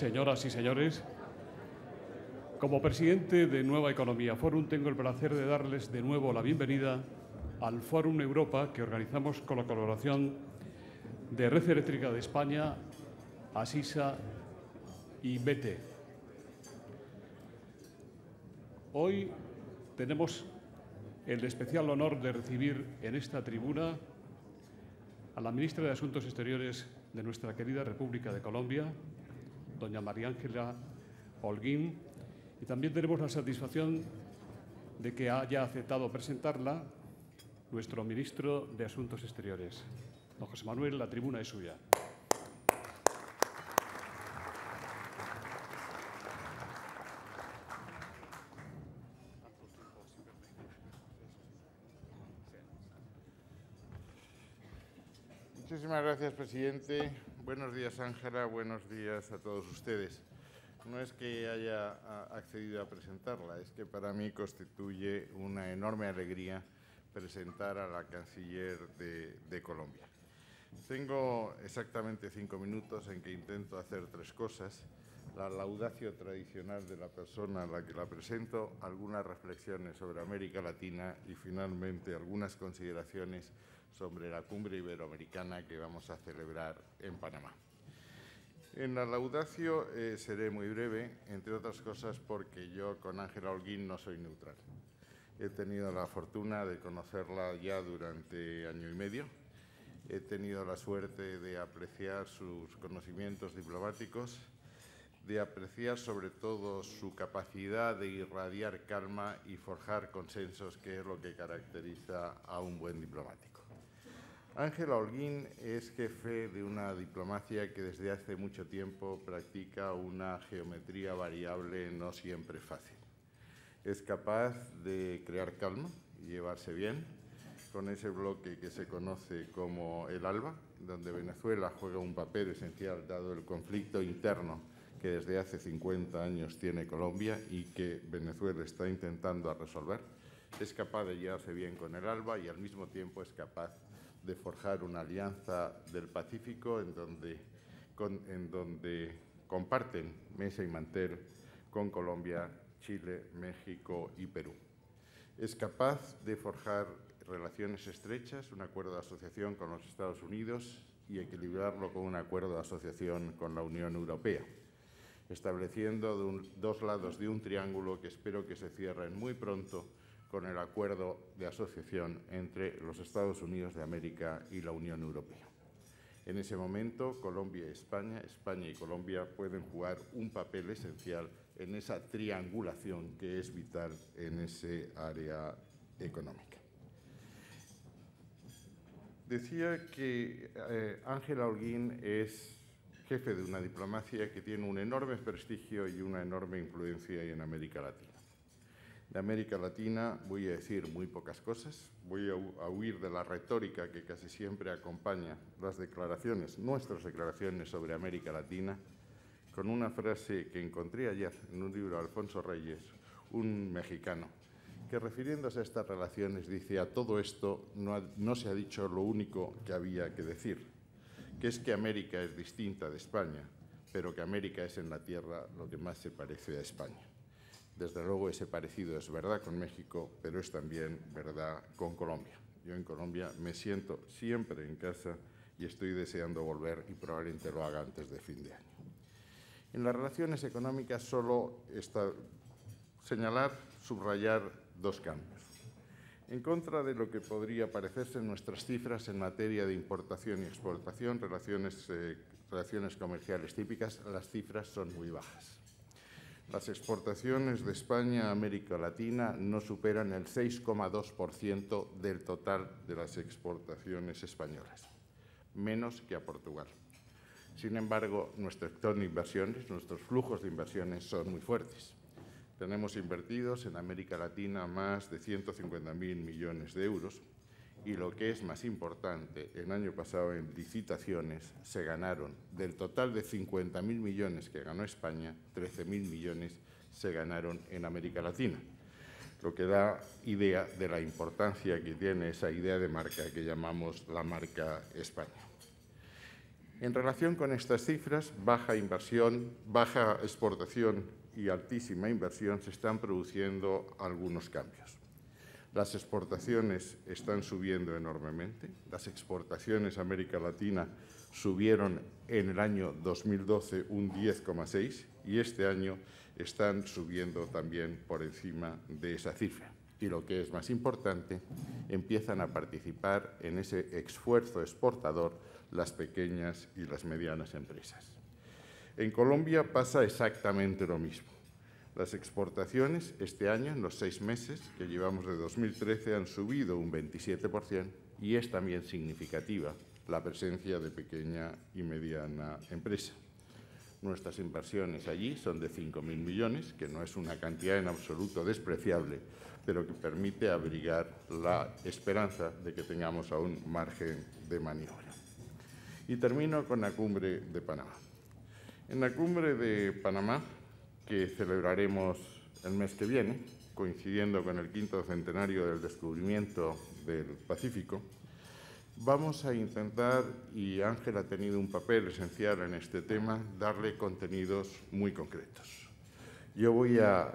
Señoras y señores, como presidente de Nueva Economía Forum, tengo el placer de darles de nuevo la bienvenida al Fórum Europa que organizamos con la colaboración de Red Eléctrica de España, Asisa y BT. Hoy tenemos el especial honor de recibir en esta tribuna a la ministra de Asuntos Exteriores de nuestra querida República de Colombia, doña María Ángela Holguín, y también tenemos la satisfacción de que haya aceptado presentarla nuestro ministro de Asuntos Exteriores. Don José Manuel, la tribuna es suya. Muchísimas gracias, presidente. Buenos días, Ángela. Buenos días a todos ustedes. No es que haya accedido a presentarla, es que para mí constituye una enorme alegría presentar a la canciller de Colombia. Tengo exactamente 5 minutos en que intento hacer 3 cosas: la laudatio tradicional de la persona a la que la presento, algunas reflexiones sobre América Latina y, finalmente, algunas consideraciones sobre la cumbre iberoamericana que vamos a celebrar en Panamá. En la laudatio seré muy breve, entre otras cosas porque yo con Ángela Holguín no soy neutral. He tenido la fortuna de conocerla ya durante año y medio. He tenido la suerte de apreciar sus conocimientos diplomáticos, de apreciar sobre todo su capacidad de irradiar calma y forjar consensos, que es lo que caracteriza a un buen diplomático. Ángela Holguín es jefe de una diplomacia que desde hace mucho tiempo practica una geometría variable no siempre fácil. Es capaz de crear calma y llevarse bien con ese bloque que se conoce como el ALBA, donde Venezuela juega un papel esencial dado el conflicto interno que desde hace 50 años tiene Colombia y que Venezuela está intentando resolver. Es capaz de llevarse bien con el ALBA y al mismo tiempo es capaz de forjar una alianza del Pacífico en donde comparten mesa y mantel con Colombia, Chile, México y Perú. Es capaz de forjar relaciones estrechas, un acuerdo de asociación con los Estados Unidos y equilibrarlo con un acuerdo de asociación con la Unión Europea, estableciendo dos lados de un triángulo que espero que se cierren muy pronto con el acuerdo de asociación entre los Estados Unidos de América y la Unión Europea. En ese momento, Colombia y España, España y Colombia pueden jugar un papel esencial en esa triangulación que es vital en ese área económica. Decía que Ángela Holguín es jefe de una diplomacia que tiene un enorme prestigio y una enorme influencia en América Latina. De América Latina voy a decir muy pocas cosas, voy a huir de la retórica que casi siempre acompaña las declaraciones, nuestras declaraciones sobre América Latina, con una frase que encontré ayer en un libro de Alfonso Reyes, un mexicano, que refiriéndose a estas relaciones dice: a todo esto no se ha dicho lo único que había que decir, que es que América es distinta de España, pero que América es en la tierra lo que más se parece a España. Desde luego ese parecido es verdad con México, pero es también verdad con Colombia. Yo en Colombia me siento siempre en casa y estoy deseando volver y probablemente lo haga antes de fin de año. En las relaciones económicas solo está señalar, subrayar 2 cambios. En contra de lo que podría parecerse en nuestras cifras en materia de importación y exportación, relaciones comerciales típicas, las cifras son muy bajas. Las exportaciones de España a América Latina no superan el 6,2% del total de las exportaciones españolas, menos que a Portugal. Sin embargo, nuestro sector de inversiones, nuestros flujos de inversiones son muy fuertes. Tenemos invertidos en América Latina más de 150.000 millones de euros y, lo que es más importante, el año pasado en licitaciones se ganaron, del total de 50.000 millones que ganó España, 13.000 millones se ganaron en América Latina, lo que da idea de la importancia que tiene esa idea de marca que llamamos la marca España. En relación con estas cifras, baja inversión, baja exportación y altísima inversión, se están produciendo algunos cambios. Las exportaciones están subiendo enormemente. Las exportaciones a América Latina subieron en el año 2012 un 10,6% y este año están subiendo también por encima de esa cifra. Y lo que es más importante, empiezan a participar en ese esfuerzo exportador las pequeñas y las medianas empresas. En Colombia pasa exactamente lo mismo. Las exportaciones este año, en los 6 meses que llevamos de 2013, han subido un 27% y es también significativa la presencia de pequeña y mediana empresa. Nuestras inversiones allí son de 5.000 millones, que no es una cantidad en absoluto despreciable, pero que permite abrigar la esperanza de que tengamos aún margen de maniobra. Y termino con la Cumbre de Panamá. En la Cumbre de Panamá, que celebraremos el mes que viene, coincidiendo con el 5º centenario del descubrimiento del Pacífico, vamos a intentar, y Ángel ha tenido un papel esencial en este tema, darle contenidos muy concretos. Yo voy a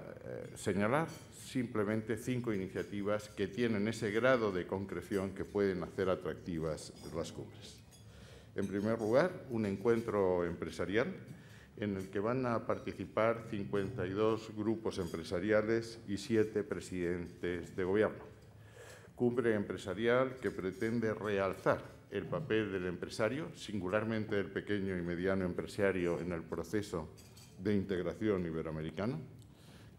señalar simplemente 5 iniciativas que tienen ese grado de concreción que pueden hacer atractivas las cumbres. En primer lugar, un encuentro empresarial en el que van a participar 52 grupos empresariales y 7 presidentes de gobierno. Cumbre empresarial que pretende realzar el papel del empresario, singularmente del pequeño y mediano empresario en el proceso de integración iberoamericano,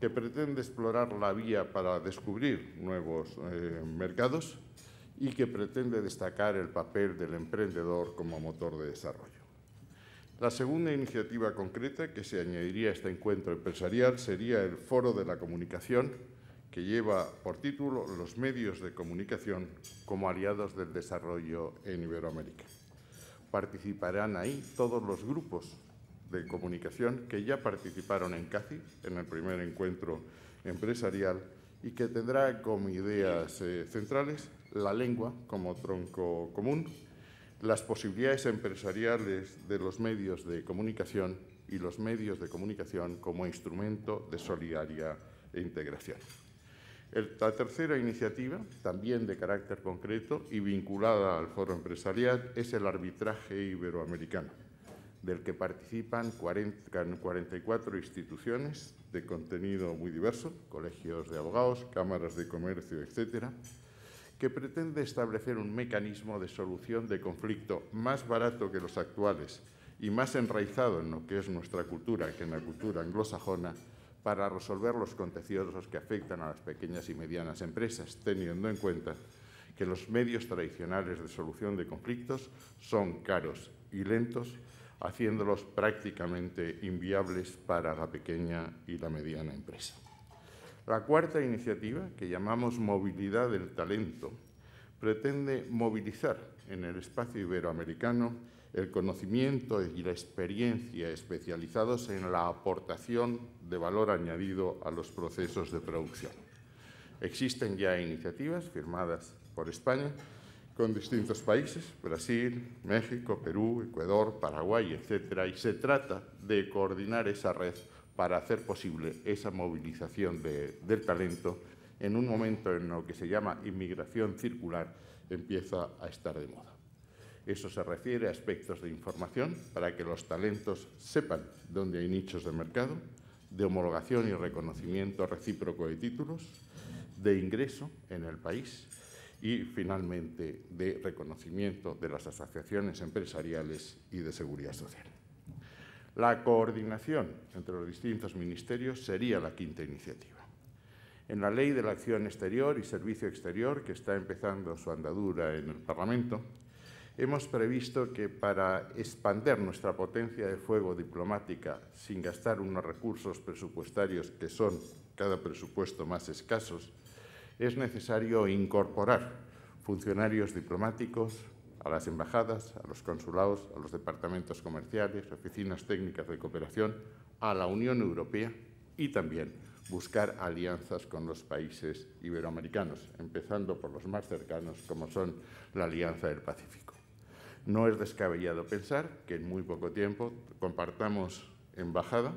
que pretende explorar la vía para descubrir nuevos mercados y que pretende destacar el papel del emprendedor como motor de desarrollo. La segunda iniciativa concreta que se añadiría a este encuentro empresarial sería el Foro de la Comunicación, que lleva por título Los medios de comunicación como aliados del desarrollo en Iberoamérica. Participarán ahí todos los grupos de comunicación que ya participaron en CACI, en el primer encuentro empresarial, y que tendrá como ideas centrales la lengua como tronco común, las posibilidades empresariales de los medios de comunicación y los medios de comunicación como instrumento de solidaridad e integración. La tercera iniciativa, también de carácter concreto y vinculada al foro empresarial, es el arbitraje iberoamericano, del que participan 44 instituciones de contenido muy diverso, colegios de abogados, cámaras de comercio, etcétera, que pretende establecer un mecanismo de solución de conflicto más barato que los actuales y más enraizado en lo que es nuestra cultura, que en la cultura anglosajona, para resolver los contenciosos que afectan a las pequeñas y medianas empresas, teniendo en cuenta que los medios tradicionales de solución de conflictos son caros y lentos, haciéndolos prácticamente inviables para la pequeña y la mediana empresa. La cuarta iniciativa, que llamamos Movilidad del Talento, pretende movilizar en el espacio iberoamericano el conocimiento y la experiencia especializados en la aportación de valor añadido a los procesos de producción. Existen ya iniciativas firmadas por España con distintos países, Brasil, México, Perú, Ecuador, Paraguay, etcétera, y se trata de coordinar esa red para hacer posible esa movilización del talento en un momento en lo que se llama inmigración circular empieza a estar de moda. Eso se refiere a aspectos de información para que los talentos sepan dónde hay nichos de mercado, de homologación y reconocimiento recíproco de títulos, de ingreso en el país y, finalmente, de reconocimiento de las asociaciones empresariales y de seguridad social. La coordinación entre los distintos ministerios sería la quinta iniciativa. En la Ley de la Acción Exterior y Servicio Exterior, que está empezando su andadura en el Parlamento, hemos previsto que para expandir nuestra potencia de fuego diplomática sin gastar unos recursos presupuestarios que son cada presupuesto más escasos, es necesario incorporar funcionarios diplomáticos a las embajadas, a los consulados, a los departamentos comerciales, oficinas técnicas de cooperación, a la Unión Europea y también buscar alianzas con los países iberoamericanos, empezando por los más cercanos, como son la Alianza del Pacífico. No es descabellado pensar que en muy poco tiempo compartamos embajada,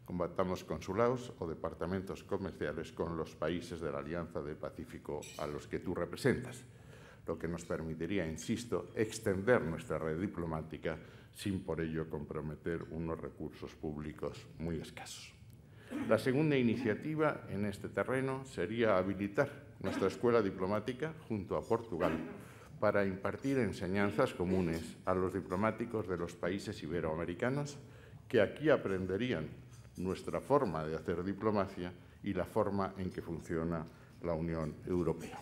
combatamos consulados o departamentos comerciales con los países de la Alianza del Pacífico a los que tú representas, lo que nos permitiría, insisto, extender nuestra red diplomática sin por ello comprometer unos recursos públicos muy escasos. La segunda iniciativa en este terreno sería habilitar nuestra escuela diplomática junto a Portugal para impartir enseñanzas comunes a los diplomáticos de los países iberoamericanos que aquí aprenderían nuestra forma de hacer diplomacia y la forma en que funciona la Unión Europea.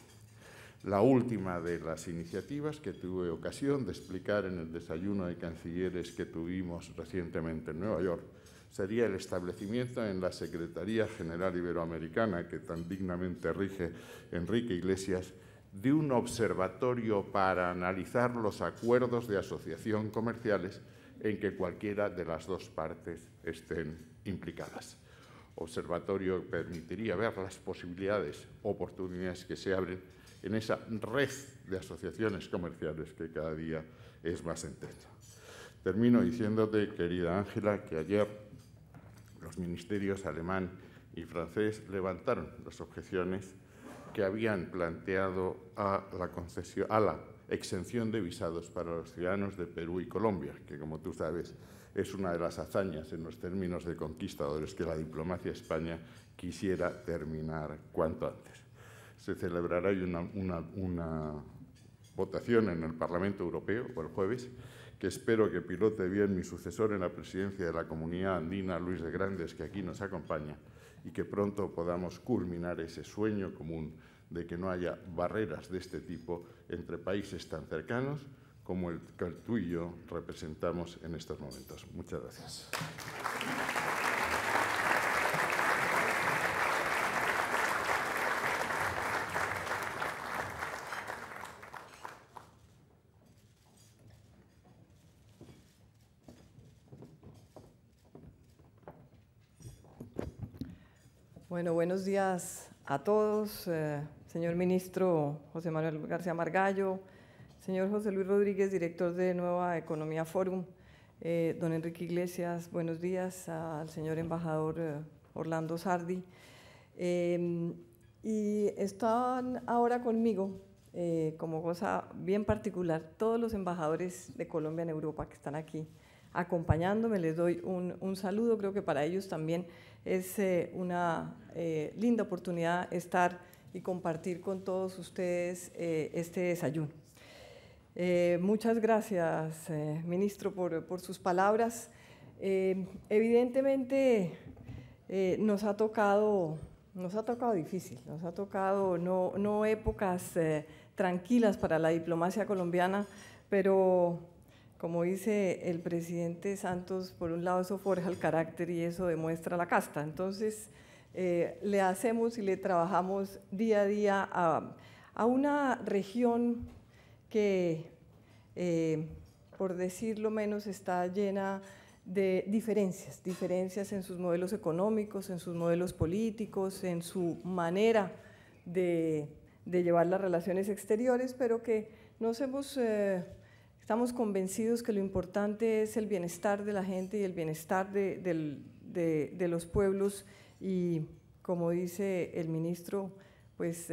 La última de las iniciativas que tuve ocasión de explicar en el desayuno de cancilleres que tuvimos recientemente en Nueva York sería el establecimiento en la Secretaría General Iberoamericana, que tan dignamente rige Enrique Iglesias, de un observatorio para analizar los acuerdos de asociación comerciales en que cualquiera de las dos partes estén implicadas. Observatorio que permitiría ver las posibilidades, oportunidades que se abren en esa red de asociaciones comerciales que cada día es más intensa. Termino diciéndote, querida Ángela, que ayer los ministerios alemán y francés levantaron las objeciones que habían planteado a la exención de visados para los ciudadanos de Perú y Colombia, que, como tú sabes, es una de las hazañas en los términos de conquistadores que la diplomacia de España quisiera terminar cuanto antes. Se celebrará hoy una votación en el Parlamento Europeo el jueves, que espero que pilote bien mi sucesor en la presidencia de la Comunidad Andina, Luis de Grandes, que aquí nos acompaña, y que pronto podamos culminar ese sueño común de que no haya barreras de este tipo entre países tan cercanos como el que tú y yo representamos en estos momentos. Muchas gracias. Bueno, buenos días a todos, señor ministro José Manuel García Margallo, señor José Luis Rodríguez, director de Nueva Economía Forum, don Enrique Iglesias, buenos días al señor embajador Orlando Sardi. Y están ahora conmigo, como cosa bien particular, todos los embajadores de Colombia en Europa que están aquí acompañándome. Les doy un saludo. Creo que para ellos también es una linda oportunidad estar y compartir con todos ustedes este desayuno. Muchas gracias, ministro, por sus palabras. Evidentemente nos ha tocado difícil, nos ha tocado no épocas tranquilas para la diplomacia colombiana, pero como dice el presidente Santos, por un lado eso forja el carácter y eso demuestra la casta. Entonces, le hacemos y le trabajamos día a día a una región que, por decirlo menos, está llena de diferencias en sus modelos económicos, en sus modelos políticos, en su manera de llevar las relaciones exteriores, pero que estamos convencidos que lo importante es el bienestar de la gente y el bienestar de los pueblos, y como dice el ministro, pues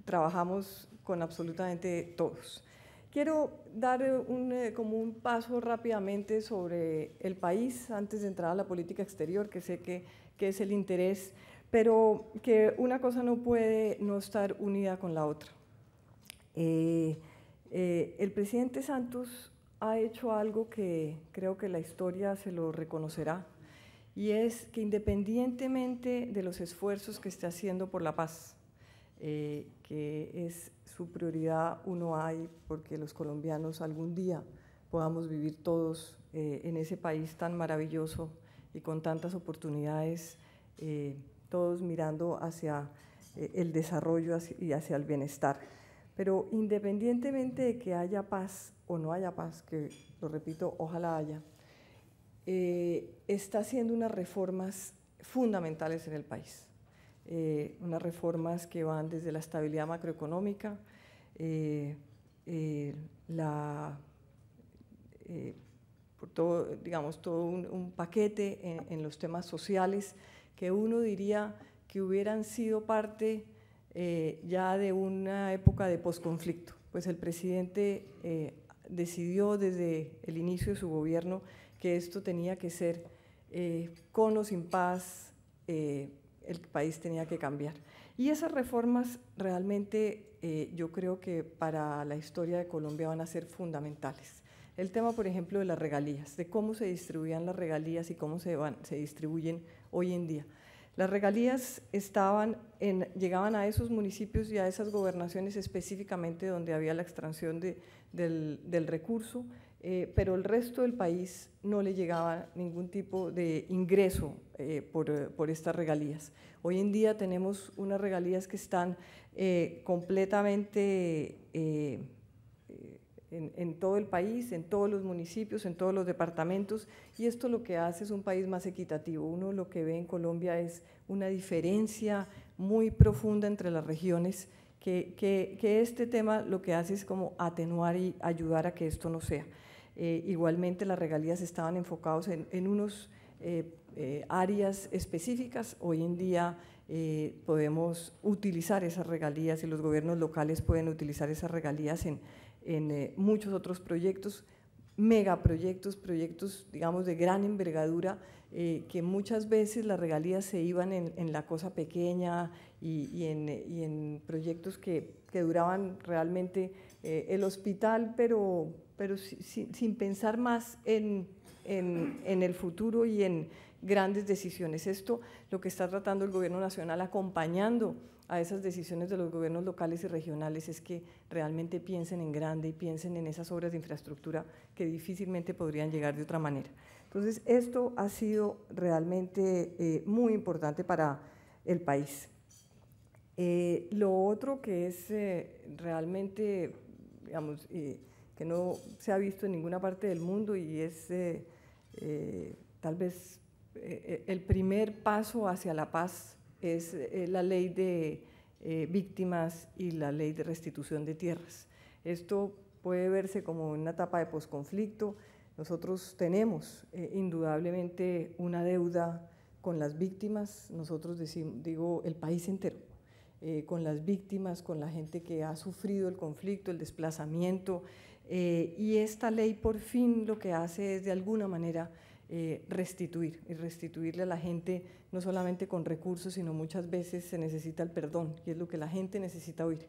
trabajamos con absolutamente todos. Quiero dar como un paso rápidamente sobre el país antes de entrar a la política exterior, que sé que es el interés, pero que una cosa no puede no estar unida con la otra. El presidente Santos ha hecho algo que creo que la historia se lo reconocerá, y es que independientemente de los esfuerzos que esté haciendo por la paz, que es su prioridad, uno hay porque los colombianos algún día podamos vivir todos en ese país tan maravilloso y con tantas oportunidades, todos mirando hacia el desarrollo y hacia el bienestar. Pero independientemente de que haya paz o no haya paz, que lo repito, ojalá haya, está haciendo unas reformas fundamentales en el país. Unas reformas que van desde la estabilidad macroeconómica, por todo, digamos, todo un paquete en los temas sociales que uno diría que hubieran sido parte ya de una época de posconflicto. Pues el presidente decidió desde el inicio de su gobierno que esto tenía que ser con o sin paz, el país tenía que cambiar. Y esas reformas realmente yo creo que para la historia de Colombia van a ser fundamentales. El tema, por ejemplo, de las regalías, de cómo se distribuían las regalías y cómo se distribuyen hoy en día. Las regalías llegaban a esos municipios y a esas gobernaciones específicamente donde había la extracción del recurso, pero el resto del país no le llegaba ningún tipo de ingreso por estas regalías. Hoy en día tenemos unas regalías que están completamente en todo el país, en todos los municipios, en todos los departamentos, y esto lo que hace es un país más equitativo. Uno lo que ve en Colombia es una diferencia muy profunda entre las regiones, que este tema lo que hace es como atenuar y ayudar a que esto no sea. Igualmente las regalías estaban enfocados en unos áreas específicas. Hoy en día podemos utilizar esas regalías y los gobiernos locales pueden utilizar esas regalías en muchos otros proyectos, megaproyectos, proyectos digamos de gran envergadura, que muchas veces las regalías se iban en la cosa pequeña y en proyectos que duraban realmente el hospital, pero sin pensar más en el futuro y en grandes decisiones. Esto lo que está tratando el gobierno nacional, acompañando a esas decisiones de los gobiernos locales y regionales, es que realmente piensen en grande y piensen en esas obras de infraestructura que difícilmente podrían llegar de otra manera. Entonces, esto ha sido realmente muy importante para el país. Lo otro que es realmente, digamos, que no se ha visto en ninguna parte del mundo y es tal vez el primer paso hacia la paz, es la ley de víctimas y la ley de restitución de tierras. Esto puede verse como una etapa de posconflicto. Nosotros tenemos indudablemente una deuda con las víctimas, nosotros digo el país entero, con las víctimas, con la gente que ha sufrido el conflicto, el desplazamiento, y esta ley por fin lo que hace es de alguna manera restituirle a la gente, no solamente con recursos, sino muchas veces se necesita el perdón, y es lo que la gente necesita oír,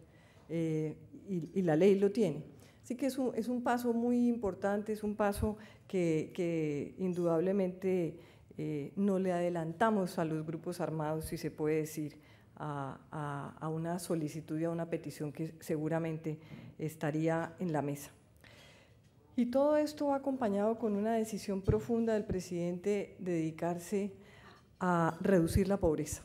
y la ley lo tiene. Así que es un paso muy importante, es un paso que indudablemente no le adelantamos a los grupos armados, si se puede decir, a una solicitud y a una petición que seguramente estaría en la mesa. Y todo esto va acompañado con una decisión profunda del presidente de dedicarse a reducir la pobreza.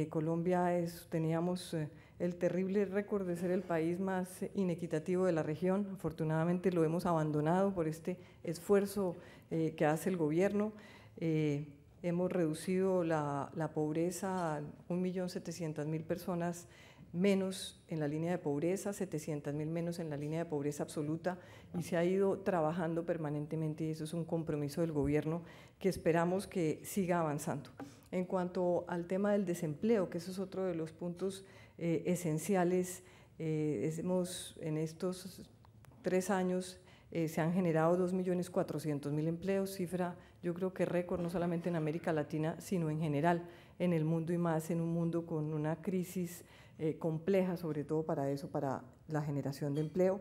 Colombia teníamos el terrible récord de ser el país más inequitativo de la región. Afortunadamente lo hemos abandonado por este esfuerzo que hace el gobierno. Hemos reducido la pobreza a 1.700.000 personas menos en la línea de pobreza, 700.000 menos en la línea de pobreza absoluta, y se ha ido trabajando permanentemente, y eso es un compromiso del gobierno que esperamos que siga avanzando. En cuanto al tema del desempleo, que eso es otro de los puntos esenciales, en estos 3 años se han generado 2.400.000 empleos, cifra yo creo que récord no solamente en América Latina, sino en general en el mundo, y más en un mundo con una crisis compleja, sobre todo para eso, para la generación de empleo.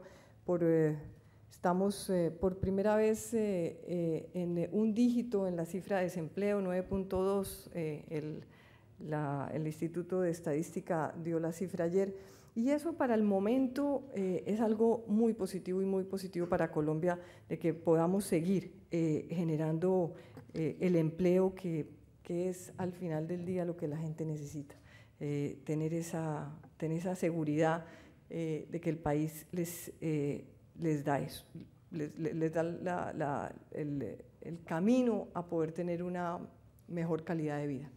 Estamos por primera vez en un dígito en la cifra de desempleo, 9.2, el Instituto de Estadística dio la cifra ayer, y eso para el momento es algo muy positivo, y muy positivo para Colombia, de que podamos seguir generando el empleo que es al final del día lo que la gente necesita. Tener esa seguridad de que el país les da eso, les da el camino a poder tener una mejor calidad de vida.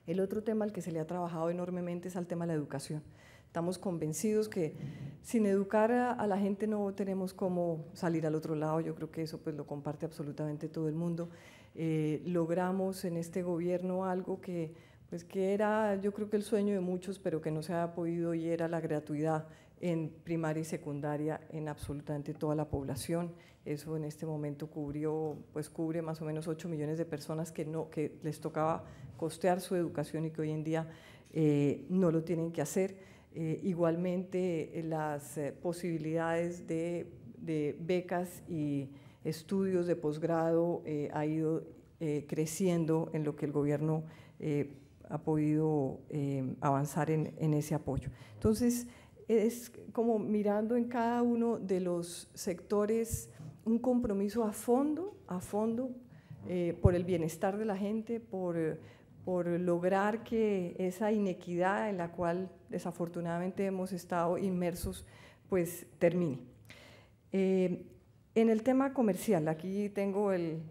El otro tema al que se le ha trabajado enormemente es al tema de la educación. Estamos convencidos que sin educar a la gente no tenemos cómo salir al otro lado. Yo creo que eso pues lo comparte absolutamente todo el mundo. Logramos en este gobierno algo que era, yo creo que el sueño de muchos, pero que no se ha podido, y era la gratuidad en primaria y secundaria en absolutamente toda la población. Eso en este momento cubre más o menos 8 millones de personas que les tocaba costear su educación y que hoy en día no lo tienen que hacer. Igualmente las posibilidades de becas y estudios de posgrado ha ido creciendo en lo que el gobierno ha podido avanzar en ese apoyo. Entonces, es como mirando en cada uno de los sectores un compromiso a fondo por el bienestar de la gente, por lograr que esa inequidad en la cual desafortunadamente hemos estado inmersos, pues termine. En el tema comercial, aquí tengo el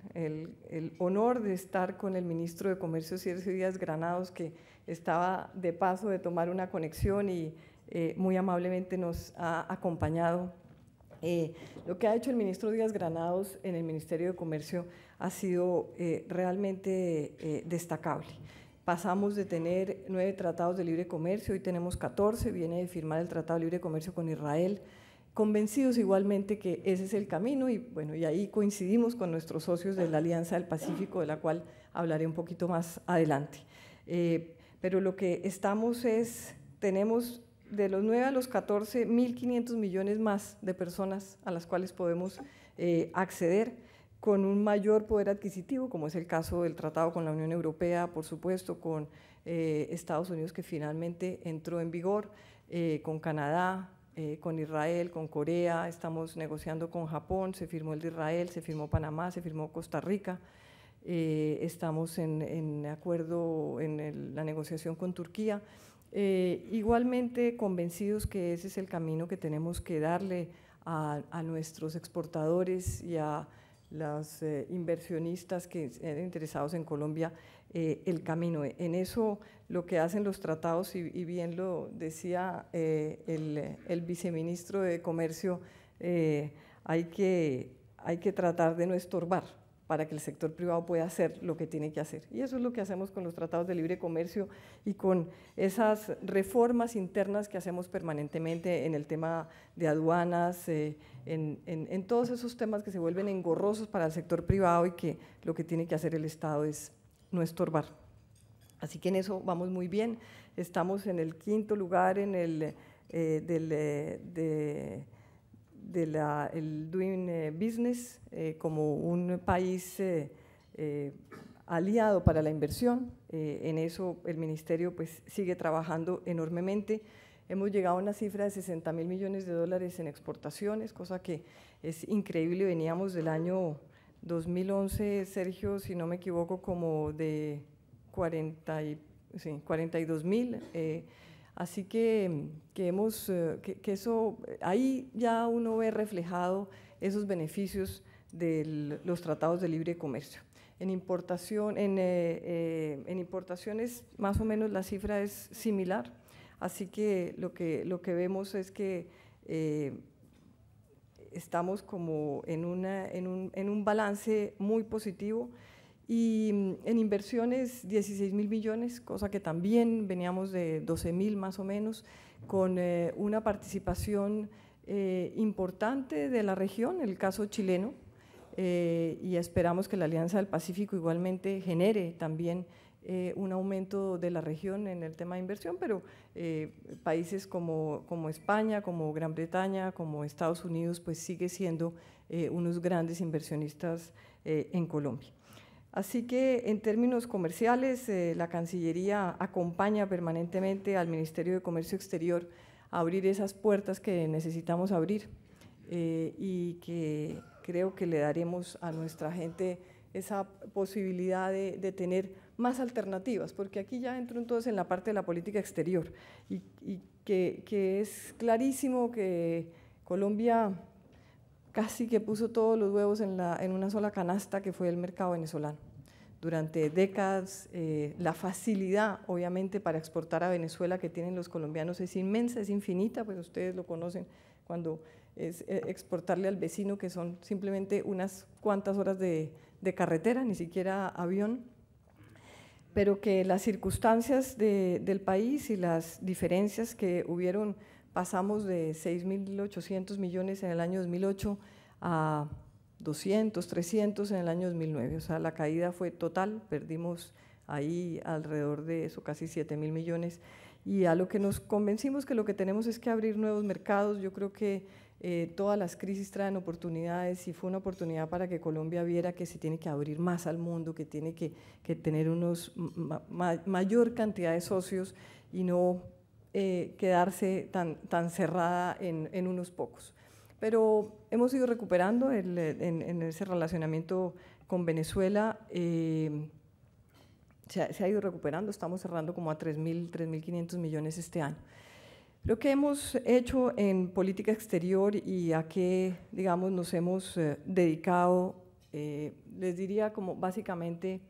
honor de estar con el ministro de Comercio, Sergio Díaz Granados, que estaba de paso de tomar una conexión y muy amablemente nos ha acompañado. Lo que ha hecho el ministro Díaz Granados en el Ministerio de Comercio ha sido realmente destacable. Pasamos de tener 9 tratados de libre comercio, hoy tenemos 14, viene de firmar el Tratado de Libre Comercio con Israel, convencidos igualmente que ese es el camino y bueno, y ahí coincidimos con nuestros socios de la Alianza del Pacífico, de la cual hablaré un poquito más adelante. Pero lo que tenemos de los 9 a los 14, 1.500 millones más de personas a las cuales podemos acceder con un mayor poder adquisitivo, como es el caso del tratado con la Unión Europea, por supuesto, con Estados Unidos, que finalmente entró en vigor, con Canadá, con Israel, con Corea, estamos negociando con Japón, se firmó el de Israel, se firmó Panamá, se firmó Costa Rica, estamos en acuerdo en la negociación con Turquía. Igualmente convencidos que ese es el camino que tenemos que darle a nuestros exportadores y a los inversionistas que estén interesados en Colombia, el camino. En eso lo que hacen los tratados, y bien lo decía el viceministro de Comercio, hay que tratar de no estorbar para que el sector privado pueda hacer lo que tiene que hacer. Y eso es lo que hacemos con los tratados de libre comercio y con esas reformas internas que hacemos permanentemente en el tema de aduanas, en todos esos temas que se vuelven engorrosos para el sector privado y que lo que tiene que hacer el Estado es no estorbar. Así que en eso vamos muy bien. Estamos en el 5º lugar en el Doing Business como un país aliado para la inversión. En eso el Ministerio pues sigue trabajando enormemente. Hemos llegado a una cifra de 60.000 millones de dólares en exportaciones, cosa que es increíble. Veníamos del año 2011, Sergio, si no me equivoco, como de 42.000. Así que eso, ahí ya uno ve reflejado esos beneficios de los tratados de libre comercio. En importaciones más o menos la cifra es similar, así que lo que vemos es que estamos como en un balance muy positivo. Y en inversiones 16.000 millones, cosa que también veníamos de 12.000 más o menos, con una participación importante de la región, el caso chileno, y esperamos que la Alianza del Pacífico igualmente genere también un aumento de la región en el tema de inversión, pero países como España, como Gran Bretaña, como Estados Unidos, pues sigue siendo unos grandes inversionistas en Colombia. Así que en términos comerciales, la Cancillería acompaña permanentemente al Ministerio de Comercio Exterior a abrir esas puertas que necesitamos abrir y que creo que le daremos a nuestra gente esa posibilidad de tener más alternativas, porque aquí ya entro entonces en la parte de la política exterior y que es clarísimo que Colombia casi que puso todos los huevos en una sola canasta, que fue el mercado venezolano. durante décadas. La facilidad, obviamente, para exportar a Venezuela que tienen los colombianos es inmensa, es infinita, pues ustedes lo conocen cuando es exportarle al vecino, que son simplemente unas cuantas horas de carretera, ni siquiera avión, pero que las circunstancias del país y las diferencias que hubieron, pasamos de 6.800 millones en el año 2008 a 200, 300 en el año 2009, o sea, la caída fue total, perdimos ahí alrededor de eso, casi 7.000 millones, y a lo que nos convencimos que lo que tenemos es que abrir nuevos mercados. Yo creo que todas las crisis traen oportunidades y fue una oportunidad para que Colombia viera que se tiene que abrir más al mundo, que tiene que tener mayor cantidad de socios y no quedarse tan cerrada en unos pocos. Pero hemos ido recuperando en ese relacionamiento con Venezuela, se ha ido recuperando, estamos cerrando como a 3.500 millones este año. Lo que hemos hecho en política exterior y a qué, digamos, nos hemos dedicado, les diría como básicamente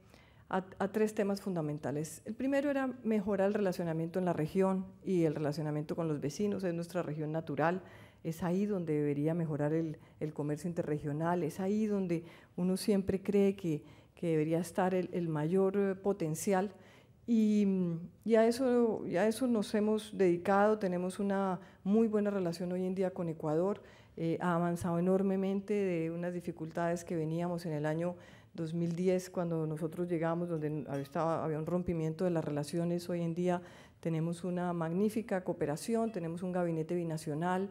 a tres temas fundamentales. El primero era mejorar el relacionamiento en la región y el relacionamiento con los vecinos, es nuestra región natural, es ahí donde debería mejorar el comercio interregional, es ahí donde uno siempre cree que debería estar el mayor potencial. Y a eso nos hemos dedicado. Tenemos una muy buena relación hoy en día con Ecuador, ha avanzado enormemente de unas dificultades que veníamos en el año 2010 cuando nosotros llegamos, donde había un rompimiento de las relaciones. Hoy en día tenemos una magnífica cooperación, tenemos un gabinete binacional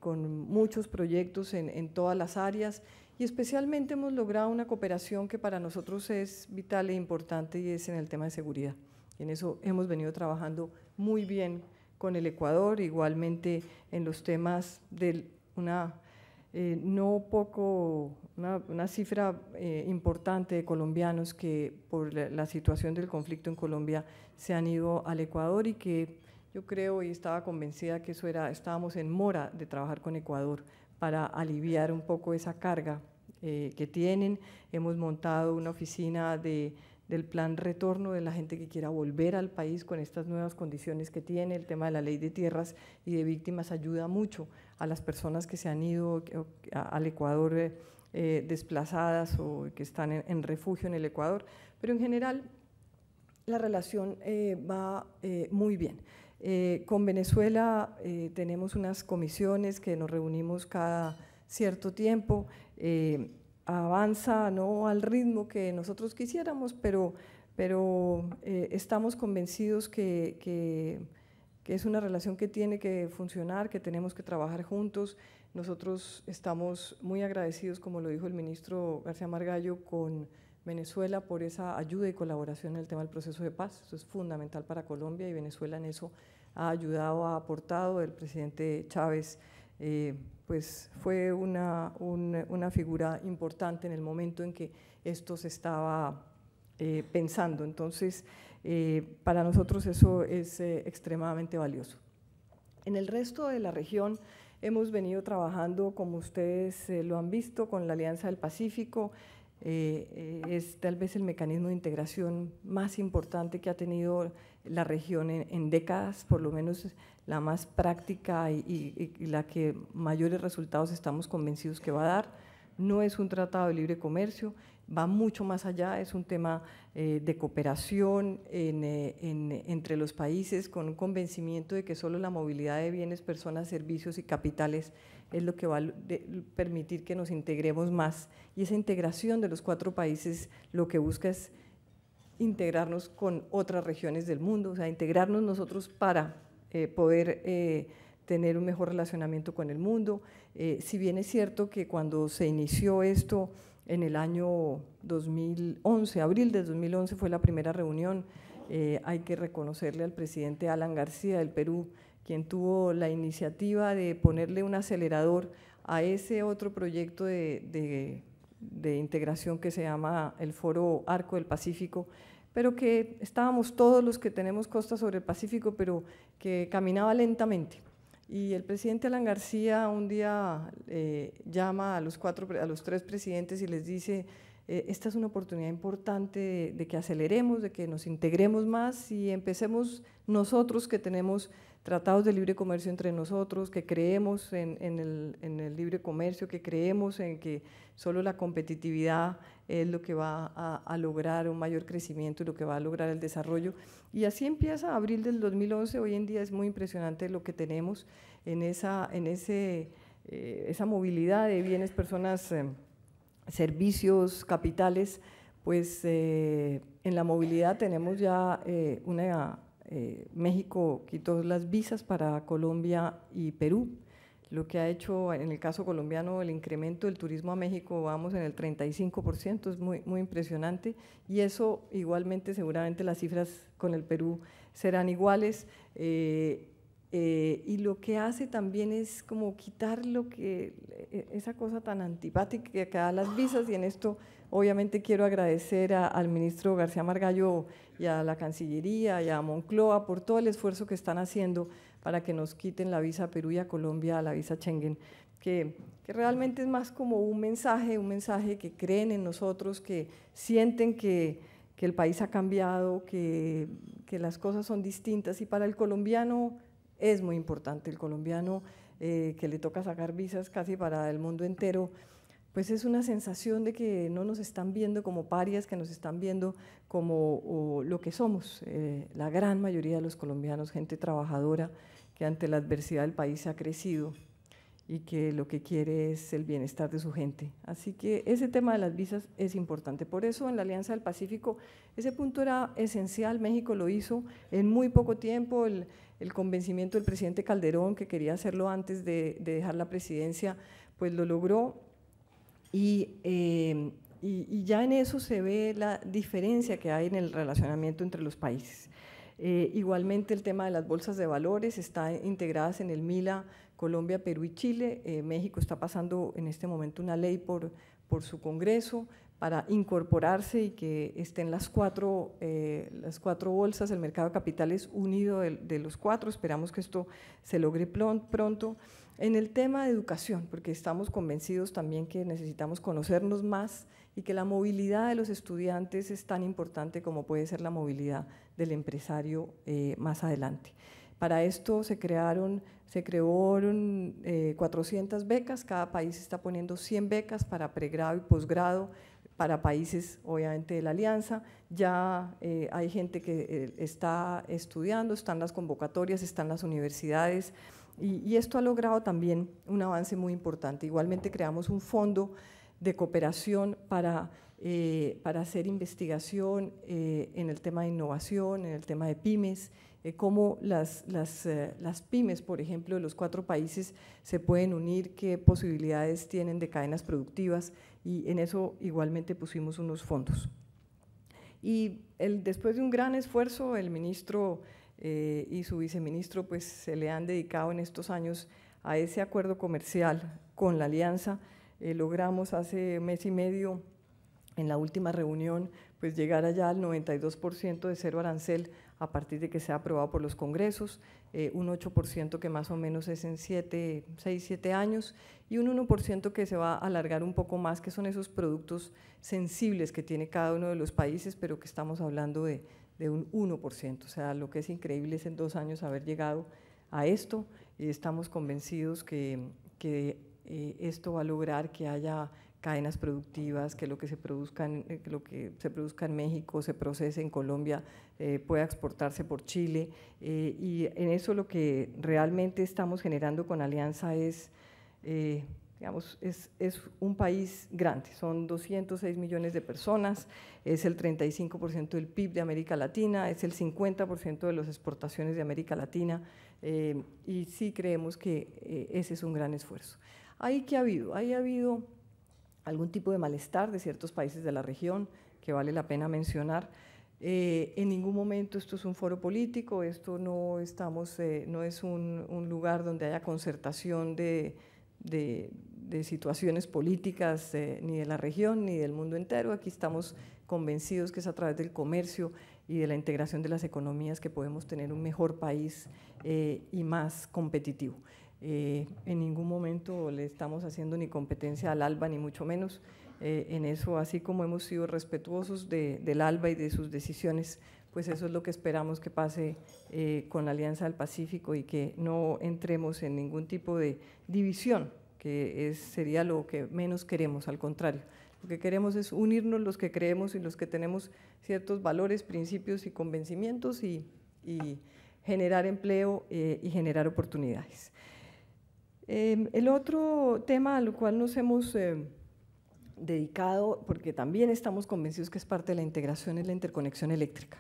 con muchos proyectos en todas las áreas, y especialmente hemos logrado una cooperación que para nosotros es vital e importante, y es en el tema de seguridad. Y en eso hemos venido trabajando muy bien con el Ecuador, igualmente en los temas de una cifra importante de colombianos que por la situación del conflicto en Colombia se han ido al Ecuador, y que yo creo y estaba convencida que estábamos en mora de trabajar con Ecuador para aliviar un poco esa carga que tienen. Hemos montado una oficina del plan retorno de la gente que quiera volver al país con estas nuevas condiciones que tiene. El tema de la ley de tierras y de víctimas ayuda mucho a las personas que se han ido al Ecuador desplazadas o que están en refugio en el Ecuador, pero en general la relación va muy bien. Con Venezuela tenemos unas comisiones que nos reunimos cada cierto tiempo, avanza no al ritmo que nosotros quisiéramos, pero estamos convencidos que es una relación que tiene que funcionar, que tenemos que trabajar juntos. Nosotros estamos muy agradecidos, como lo dijo el ministro García Margallo, con Venezuela por esa ayuda y colaboración en el tema del proceso de paz. Eso es fundamental para Colombia, y Venezuela en eso ha ayudado, ha aportado. El presidente Chávez pues fue una figura importante en el momento en que esto se estaba pensando. Entonces, para nosotros eso es extremadamente valioso. En el resto de la región hemos venido trabajando, como ustedes lo han visto, con la Alianza del Pacífico. Es tal vez el mecanismo de integración más importante que ha tenido la región en décadas, por lo menos la más práctica y la que mayores resultados estamos convencidos que va a dar. No es un tratado de libre comercio, va mucho más allá, es un tema de cooperación entre los países, con un convencimiento de que solo la movilidad de bienes, personas, servicios y capitales es lo que va a permitir que nos integremos más, y esa integración de los 4 países lo que busca es integrarnos con otras regiones del mundo, o sea, integrarnos nosotros para poder tener un mejor relacionamiento con el mundo. Si bien es cierto que cuando se inició esto en el año 2011, abril de 2011 fue la primera reunión, hay que reconocerle al presidente Alan García del Perú, quien tuvo la iniciativa de ponerle un acelerador a ese otro proyecto de integración que se llama el Foro Arco del Pacífico, pero que estábamos todos los que tenemos costa sobre el Pacífico, pero que caminaba lentamente. Y el presidente Alan García un día llama a los 3 presidentes y les dice: esta es una oportunidad importante de que aceleremos, de que nos integremos más y empecemos nosotros que tenemos tratados de libre comercio entre nosotros, que creemos en el libre comercio, que creemos en que solo la competitividad es lo que va a lograr un mayor crecimiento y lo que va a lograr el desarrollo. Y así empieza abril del 2011, hoy en día es muy impresionante lo que tenemos en esa movilidad de bienes, personas, servicios, capitales. Pues en la movilidad tenemos ya México quitó las visas para Colombia y Perú, lo que ha hecho en el caso colombiano el incremento del turismo a México, vamos en el 35%, es muy impresionante, y eso igualmente seguramente las cifras con el Perú serán iguales, y lo que hace también es como quitar esa cosa tan antipática que da las visas, y en esto obviamente quiero agradecer al ministro García Margallo y a la Cancillería y a Moncloa por todo el esfuerzo que están haciendo para que nos quiten la visa a Perú y a Colombia, la visa Schengen, que realmente es más como un mensaje que creen en nosotros, que sienten que el país ha cambiado, que las cosas son distintas, y para el colombiano es muy importante. El colombiano que le toca sacar visas casi para el mundo entero, pues es una sensación de que no nos están viendo como parias, que nos están viendo como lo que somos, la gran mayoría de los colombianos, gente trabajadora que ante la adversidad del país ha crecido y que lo que quiere es el bienestar de su gente. Así que ese tema de las visas es importante. Por eso en la Alianza del Pacífico ese punto era esencial. México lo hizo en muy poco tiempo. El convencimiento del presidente Calderón, que quería hacerlo antes de dejar la presidencia, pues lo logró. Y ya en eso se ve la diferencia que hay en el relacionamiento entre los países. Igualmente el tema de las bolsas de valores está integradas en el MILA, Colombia, Perú y Chile. México está pasando en este momento una ley por su Congreso para incorporarse y que estén las cuatro bolsas. El mercado de capitales unido de los cuatro. Esperamos que esto se logre pronto. En el tema de educación, porque estamos convencidos también que necesitamos conocernos más y que la movilidad de los estudiantes es tan importante como puede ser la movilidad del empresario más adelante. Para esto se crearon 400 becas, cada país está poniendo 100 becas para pregrado y posgrado, para países obviamente de la Alianza. Ya hay gente que está estudiando, están las convocatorias, están las universidades, y esto ha logrado también un avance muy importante. Igualmente creamos un fondo de cooperación para hacer investigación en el tema de innovación, en el tema de pymes, cómo las pymes, por ejemplo, de los 4 países se pueden unir, qué posibilidades tienen de cadenas productivas, y en eso igualmente pusimos unos fondos. Y después de un gran esfuerzo, el ministro y su viceministro pues se le han dedicado en estos años a ese acuerdo comercial con la Alianza. Logramos hace mes y medio en la última reunión pues llegar allá al 92% de cero arancel a partir de que sea aprobado por los congresos, un 8% que más o menos es en 6, 7 años, y un 1% que se va a alargar un poco más, que son esos productos sensibles que tiene cada uno de los países, pero que estamos hablando de un 1%, o sea, lo que es increíble es en 2 años haber llegado a esto, y estamos convencidos que esto va a lograr que haya cadenas productivas, que lo que se produzca en México se procese en Colombia, pueda exportarse por Chile, y en eso lo que realmente estamos generando con Alianza es, digamos, es un país grande, son 206 millones de personas, es el 35% del PIB de América Latina, es el 50% de las exportaciones de América Latina, y sí creemos que ese es un gran esfuerzo. ¿Ahí qué ha habido? Ahí ha habido algún tipo de malestar de ciertos países de la región que vale la pena mencionar. En ningún momento esto es un foro político, esto no es un lugar donde haya concertación de situaciones políticas ni de la región ni del mundo entero. Aquí estamos convencidos que es a través del comercio y de la integración de las economías que podemos tener un mejor país y más competitivo. en ningún momento le estamos haciendo ni competencia al ALBA, ni mucho menos. En eso, así como hemos sido respetuosos del ALBA y de sus decisiones, pues eso es lo que esperamos que pase con la Alianza del Pacífico y que no entremos en ningún tipo de división, que sería lo que menos queremos, al contrario. Lo que queremos es unirnos los que creemos y los que tenemos ciertos valores, principios y convencimientos y generar empleo y generar oportunidades. El otro tema al cual nos hemos dedicado, porque también estamos convencidos que es parte de la integración, es la interconexión eléctrica.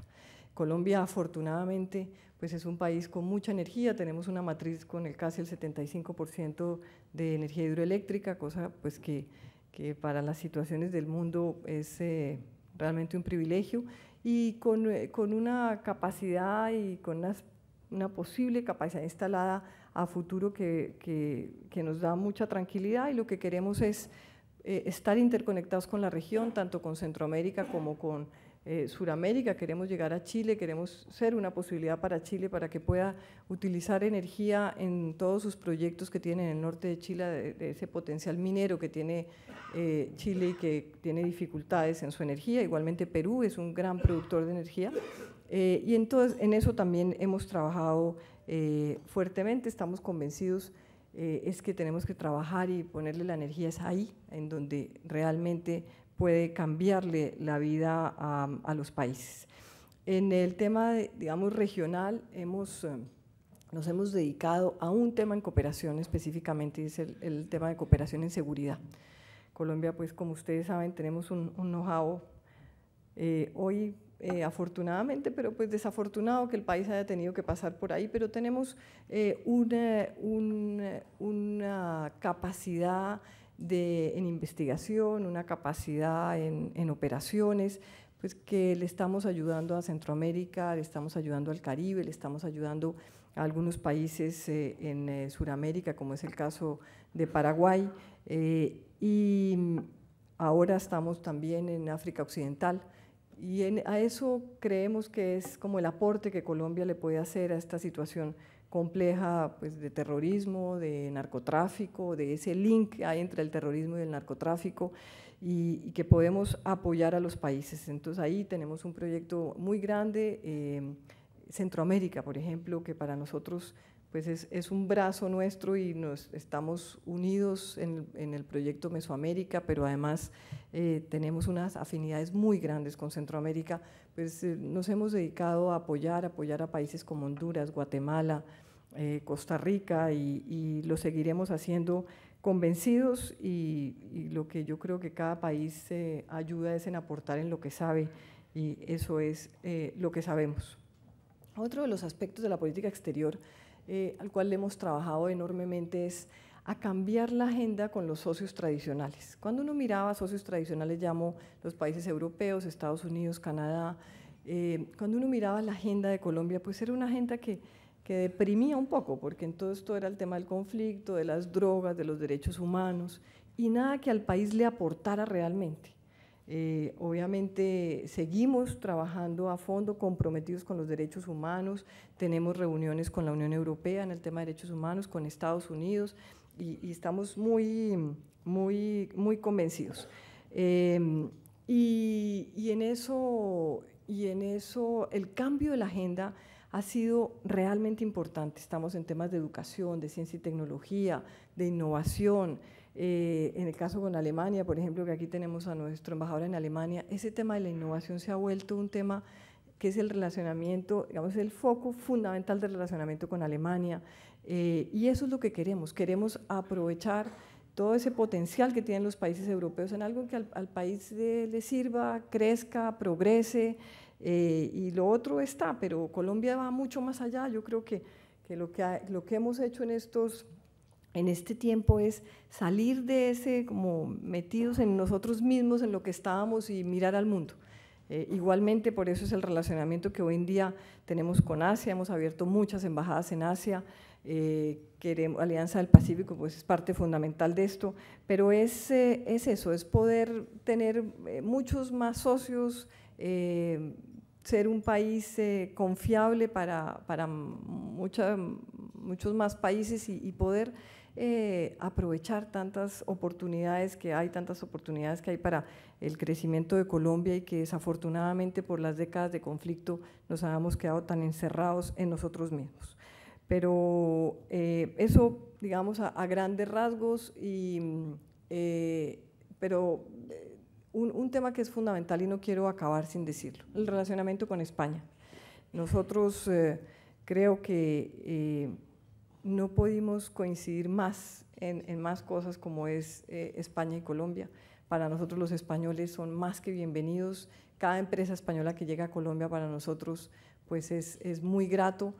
Colombia, afortunadamente, pues es un país con mucha energía, tenemos una matriz con casi el 75% de energía hidroeléctrica, cosa pues que para las situaciones del mundo es realmente un privilegio, y con una capacidad y con una posible capacidad instalada a futuro que nos da mucha tranquilidad, y lo que queremos es estar interconectados con la región, tanto con Centroamérica como con Suramérica. Queremos llegar a Chile, queremos ser una posibilidad para Chile para que pueda utilizar energía en todos sus proyectos que tiene en el norte de Chile, de ese potencial minero que tiene Chile y que tiene dificultades en su energía. Igualmente Perú es un gran productor de energía y entonces en eso también hemos trabajado fuertemente. Estamos convencidos es que tenemos que trabajar y ponerle la energía es ahí, en donde realmente puede cambiarle la vida a los países. En el tema, digamos, regional, nos hemos dedicado a un tema en cooperación específicamente, y es el tema de cooperación en seguridad. Colombia, pues como ustedes saben, tenemos un know-how hoy, afortunadamente, pero pues desafortunado que el país haya tenido que pasar por ahí, pero tenemos una capacidad en investigación, una capacidad en operaciones, pues que le estamos ayudando a Centroamérica, le estamos ayudando al Caribe, le estamos ayudando a algunos países en Suramérica, como es el caso de Paraguay, y ahora estamos también en África Occidental, y a eso creemos que es como el aporte que Colombia le puede hacer a esta situación compleja, pues, de terrorismo, de narcotráfico, de ese link que hay entre el terrorismo y el narcotráfico, y que podemos apoyar a los países. Entonces ahí tenemos un proyecto muy grande, Centroamérica, por ejemplo, que para nosotros pues es un brazo nuestro y estamos unidos en el proyecto Mesoamérica, pero además tenemos unas afinidades muy grandes con Centroamérica. Pues nos hemos dedicado a apoyar a países como Honduras, Guatemala, Costa Rica, y lo seguiremos haciendo convencidos, y lo que yo creo que cada país ayuda es en aportar en lo que sabe, y eso es lo que sabemos. Otro de los aspectos de la política exterior al cual le hemos trabajado enormemente es a cambiar la agenda con los socios tradicionales. Cuando uno miraba socios tradicionales, llamo los países europeos, Estados Unidos, Canadá, cuando uno miraba la agenda de Colombia, pues era una agenda que deprimía un poco, porque entonces todo era el tema del conflicto, de las drogas, de los derechos humanos, y nada que al país le aportara realmente. Obviamente seguimos trabajando a fondo, comprometidos con los derechos humanos, tenemos reuniones con la Unión Europea en el tema de derechos humanos, con Estados Unidos, y estamos muy convencidos. Y en eso el cambio de la agenda ha sido realmente importante. Estamos en temas de educación, de ciencia y tecnología, de innovación. En el caso con Alemania, por ejemplo, que aquí tenemos a nuestro embajador en Alemania, ese tema de la innovación se ha vuelto un tema que es el relacionamiento, digamos, el foco fundamental del relacionamiento con Alemania, y eso es lo que queremos aprovechar todo ese potencial que tienen los países europeos en algo que al país le sirva, crezca, progrese, y lo otro está, pero Colombia va mucho más allá. Yo creo que lo que hemos hecho en este tiempo es salir de ese, como metidos en nosotros mismos, en lo que estábamos, y mirar al mundo. Igualmente, por eso es el relacionamiento que hoy en día tenemos con Asia, hemos abierto muchas embajadas en Asia, Alianza del Pacífico pues es parte fundamental de esto, pero es eso, es poder tener muchos más socios, ser un país confiable para muchos más países y poder aprovechar tantas oportunidades que hay, para el crecimiento de Colombia y que desafortunadamente por las décadas de conflicto nos habíamos quedado tan encerrados en nosotros mismos. Pero eso, digamos, a grandes rasgos, pero un tema que es fundamental y no quiero acabar sin decirlo, el relacionamiento con España. Nosotros creo que no pudimos coincidir más en más cosas como es España y Colombia. Para nosotros los españoles son más que bienvenidos. Cada empresa española que llega a Colombia para nosotros pues es muy grato.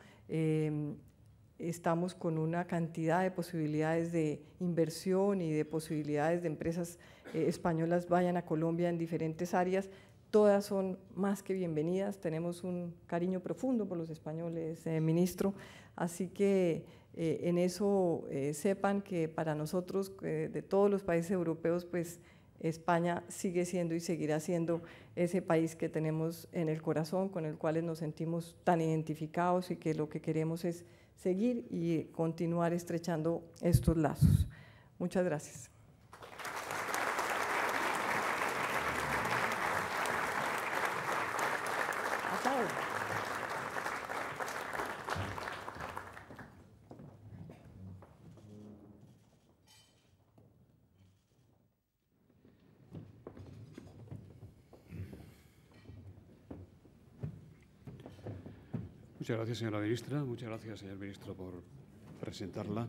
Estamos con una cantidad de posibilidades de inversión y de posibilidades de empresas españolas vayan a Colombia en diferentes áreas. Todas son más que bienvenidas. Tenemos un cariño profundo por los españoles, ministro. Así que en eso sepan que para nosotros, de todos los países europeos, pues España sigue siendo y seguirá siendo ese país que tenemos en el corazón, con el cual nos sentimos tan identificados y que lo que queremos es seguir y continuar estrechando estos lazos. Muchas gracias. Muchas gracias, señora ministra. Muchas gracias, señor ministro, por presentarla.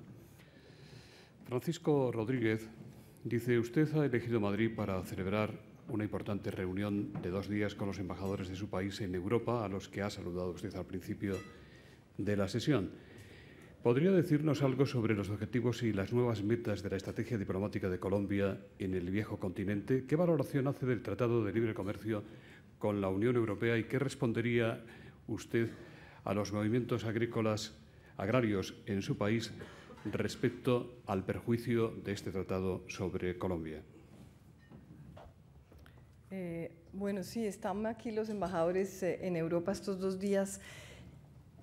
Francisco Rodríguez dice: usted ha elegido Madrid para celebrar una importante reunión de 2 días con los embajadores de su país en Europa, a los que ha saludado usted al principio de la sesión. ¿Podría decirnos algo sobre los objetivos y las nuevas metas de la estrategia diplomática de Colombia en el viejo continente? ¿Qué valoración hace del Tratado de Libre Comercio con la Unión Europea y qué respondería usted a los movimientos agrarios en su país respecto al perjuicio de este tratado sobre Colombia? Bueno, sí, están aquí los embajadores en Europa estos 2 días.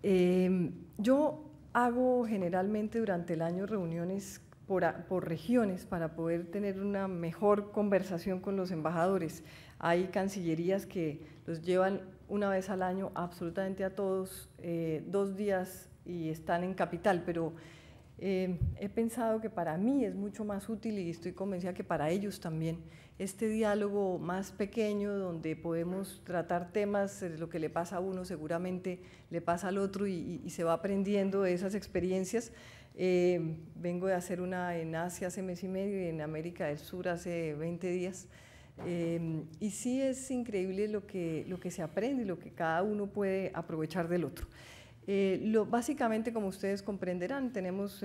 Yo hago generalmente durante el año reuniones por regiones para poder tener una mejor conversación con los embajadores. Hay cancillerías que los llevan una vez al año absolutamente a todos, 2 días y están en capital, pero he pensado que para mí es mucho más útil y estoy convencida que para ellos también este diálogo más pequeño donde podemos tratar temas, lo que le pasa a uno seguramente le pasa al otro y se va aprendiendo de esas experiencias. Vengo de hacer una en Asia hace mes y medio y en América del Sur hace 20 días. Y sí es increíble lo que se aprende y lo que cada uno puede aprovechar del otro. Básicamente, como ustedes comprenderán, tenemos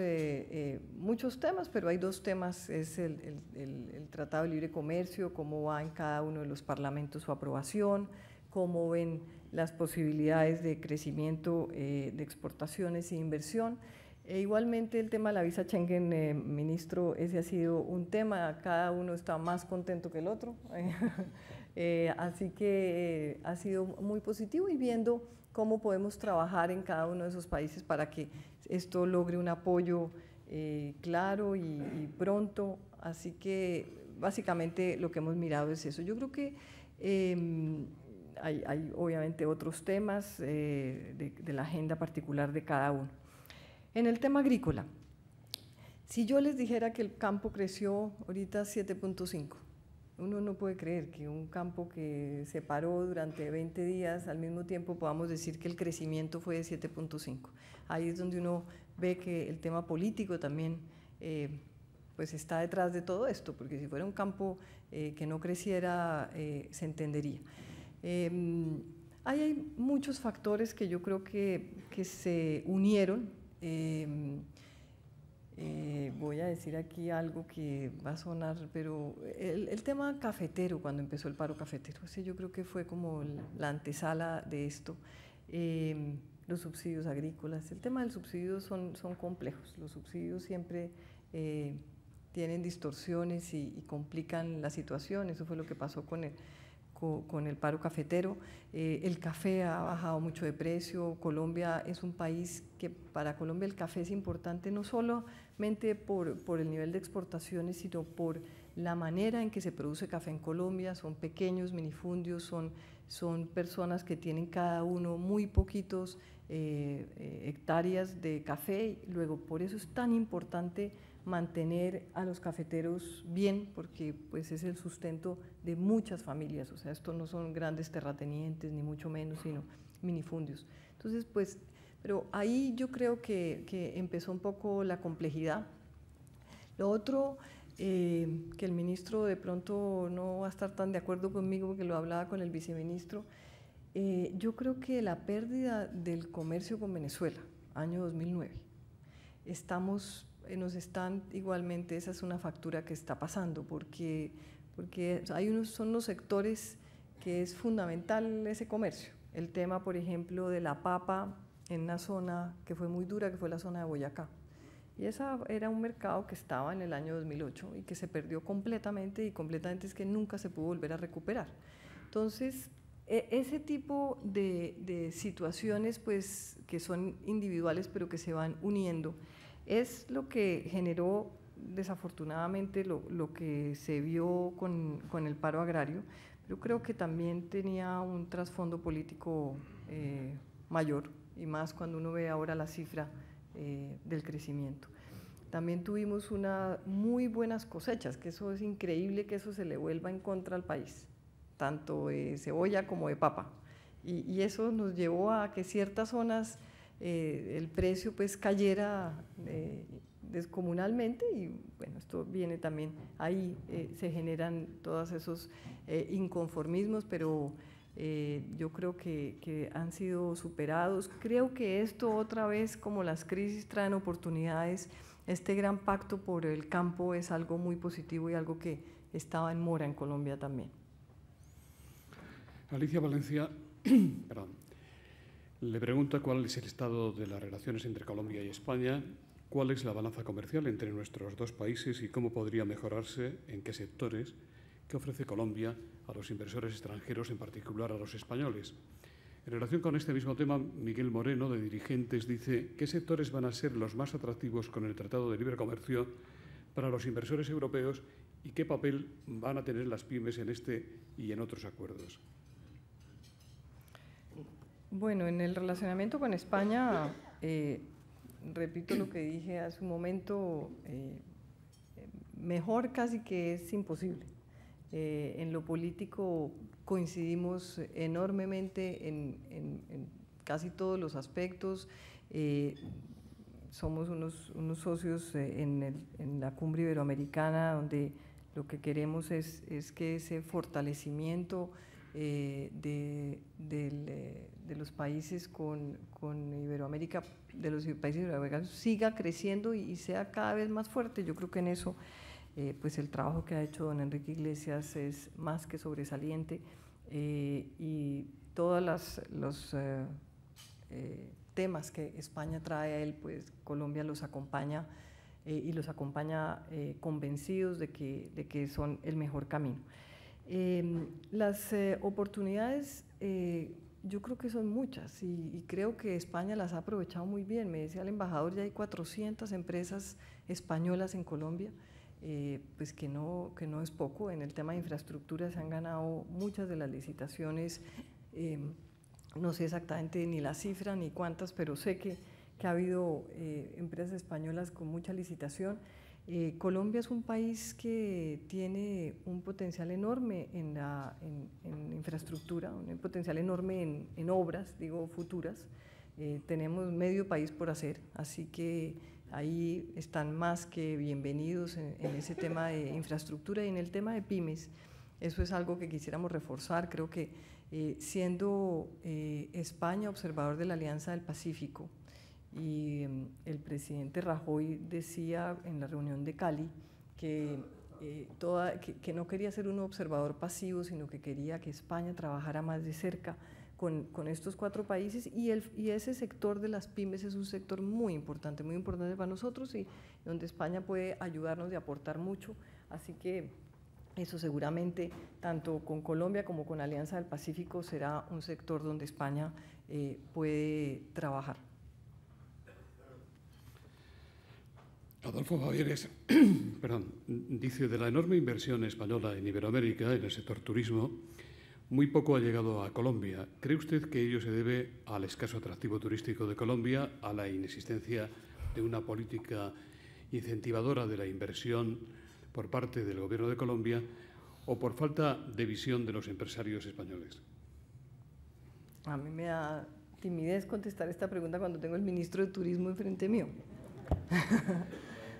muchos temas, pero hay 2 temas, es el Tratado de Libre Comercio, cómo va en cada uno de los parlamentos su aprobación, cómo ven las posibilidades de crecimiento de exportaciones e inversión. Igualmente el tema de la visa Schengen, ministro, ese ha sido un tema, cada uno está más contento que el otro, así que ha sido muy positivo y viendo cómo podemos trabajar en cada uno de esos países para que esto logre un apoyo claro y pronto, así que básicamente lo que hemos mirado es eso. Yo creo que hay obviamente otros temas de la agenda particular de cada uno. En el tema agrícola, si yo les dijera que el campo creció ahorita 7.5, uno no puede creer que un campo que se paró durante 20 días, al mismo tiempo podamos decir que el crecimiento fue de 7.5. Ahí es donde uno ve que el tema político también pues está detrás de todo esto, porque si fuera un campo que no creciera, se entendería. Hay muchos factores que yo creo que se unieron. Voy a decir aquí algo que va a sonar, pero el tema cafetero, cuando empezó el paro cafetero, ese yo creo que fue como la antesala de esto. Los subsidios agrícolas, el tema del subsidio son complejos, los subsidios siempre tienen distorsiones y complican la situación, eso fue lo que pasó con con el paro cafetero. El café ha bajado mucho de precio. Colombia es un país que para Colombia el café es importante no solamente por el nivel de exportaciones, sino por la manera en que se produce café en Colombia. Son pequeños minifundios, son personas que tienen cada uno muy poquitos hectáreas de café. Luego, por eso es tan importante mantener a los cafeteros bien, porque pues es el sustento de muchas familias. O sea, esto no son grandes terratenientes, ni mucho menos, sino minifundios. Entonces, pues, pero ahí yo creo que empezó un poco la complejidad. Lo otro, que el ministro de pronto no va a estar tan de acuerdo conmigo, porque lo hablaba con el viceministro, yo creo que la pérdida del comercio con Venezuela, año 2009, nos están igualmente, esa es una factura que está pasando, porque son unos sectores que es fundamental ese comercio. El tema, por ejemplo, de la papa en una zona que fue muy dura, que fue la zona de Boyacá. Y esa era un mercado que estaba en el año 2008 y que se perdió completamente, y completamente es que nunca se pudo volver a recuperar. Entonces, ese tipo de situaciones, pues, que son individuales pero que se van uniendo, es lo que generó desafortunadamente lo que se vio con el paro agrario. Yo creo que también tenía un trasfondo político mayor, y más cuando uno ve ahora la cifra del crecimiento. También tuvimos unas muy buenas cosechas, que eso es increíble que eso se le vuelva en contra al país, tanto de cebolla como de papa, y eso nos llevó a que ciertas zonas el precio pues cayera descomunalmente, y bueno, esto viene también, ahí se generan todos esos inconformismos, pero yo creo que han sido superados. Creo que esto otra vez, como las crisis traen oportunidades, este gran pacto por el campo es algo muy positivo y algo que estaba en mora en Colombia también. Alicia Valencia, perdón, le pregunta cuál es el estado de las relaciones entre Colombia y España, cuál es la balanza comercial entre nuestros dos países y cómo podría mejorarse, en qué sectores, qué ofrece Colombia a los inversores extranjeros, en particular a los españoles. En relación con este mismo tema, Miguel Moreno, de Dirigentes, dice: ¿qué sectores van a ser los más atractivos con el Tratado de Libre Comercio para los inversores europeos y qué papel van a tener las pymes en este y en otros acuerdos? Bueno, en el relacionamiento con España, repito lo que dije hace un momento, mejor casi que es imposible. En lo político coincidimos enormemente en casi todos los aspectos. Somos unos socios en la Cumbre Iberoamericana, donde lo que queremos es que ese fortalecimiento de los países con Iberoamérica, de los países iberoamericanos, siga creciendo y sea cada vez más fuerte. Yo creo que en eso pues el trabajo que ha hecho don Enrique Iglesias es más que sobresaliente, y todos los temas que España trae a él, pues Colombia los acompaña, y los acompaña convencidos de que son el mejor camino. Las oportunidades yo creo que son muchas, y creo que España las ha aprovechado muy bien. Me decía el embajador, ya hay 400 empresas españolas en Colombia, pues que no es poco. En el tema de infraestructura se han ganado muchas de las licitaciones, no sé exactamente ni la cifra ni cuántas, pero sé que ha habido empresas españolas con mucha licitación. Colombia es un país que tiene un potencial enorme en infraestructura, un potencial enorme en obras, digo, futuras. Tenemos medio país por hacer, así que ahí están más que bienvenidos en ese tema de infraestructura. Y en el tema de pymes, eso es algo que quisiéramos reforzar. Creo que siendo España observador de la Alianza del Pacífico, y el presidente Rajoy decía en la reunión de Cali que no quería ser un observador pasivo, sino que quería que España trabajara más de cerca con estos 4 países, y ese sector de las pymes es un sector muy importante para nosotros, y donde España puede ayudarnos y aportar mucho. Así que Eso seguramente, tanto con Colombia como con Alianza del Pacífico, será un sector donde España puede trabajar. Adolfo Javieres, perdón, dice: de la enorme inversión española en Iberoamérica, en el sector turismo, muy poco ha llegado a Colombia. ¿Cree usted que ello se debe al escaso atractivo turístico de Colombia, a la inexistencia de una política incentivadora de la inversión por parte del Gobierno de Colombia o por falta de visión de los empresarios españoles? A mí me da timidez contestar esta pregunta cuando tengo el ministro de Turismo enfrente mío.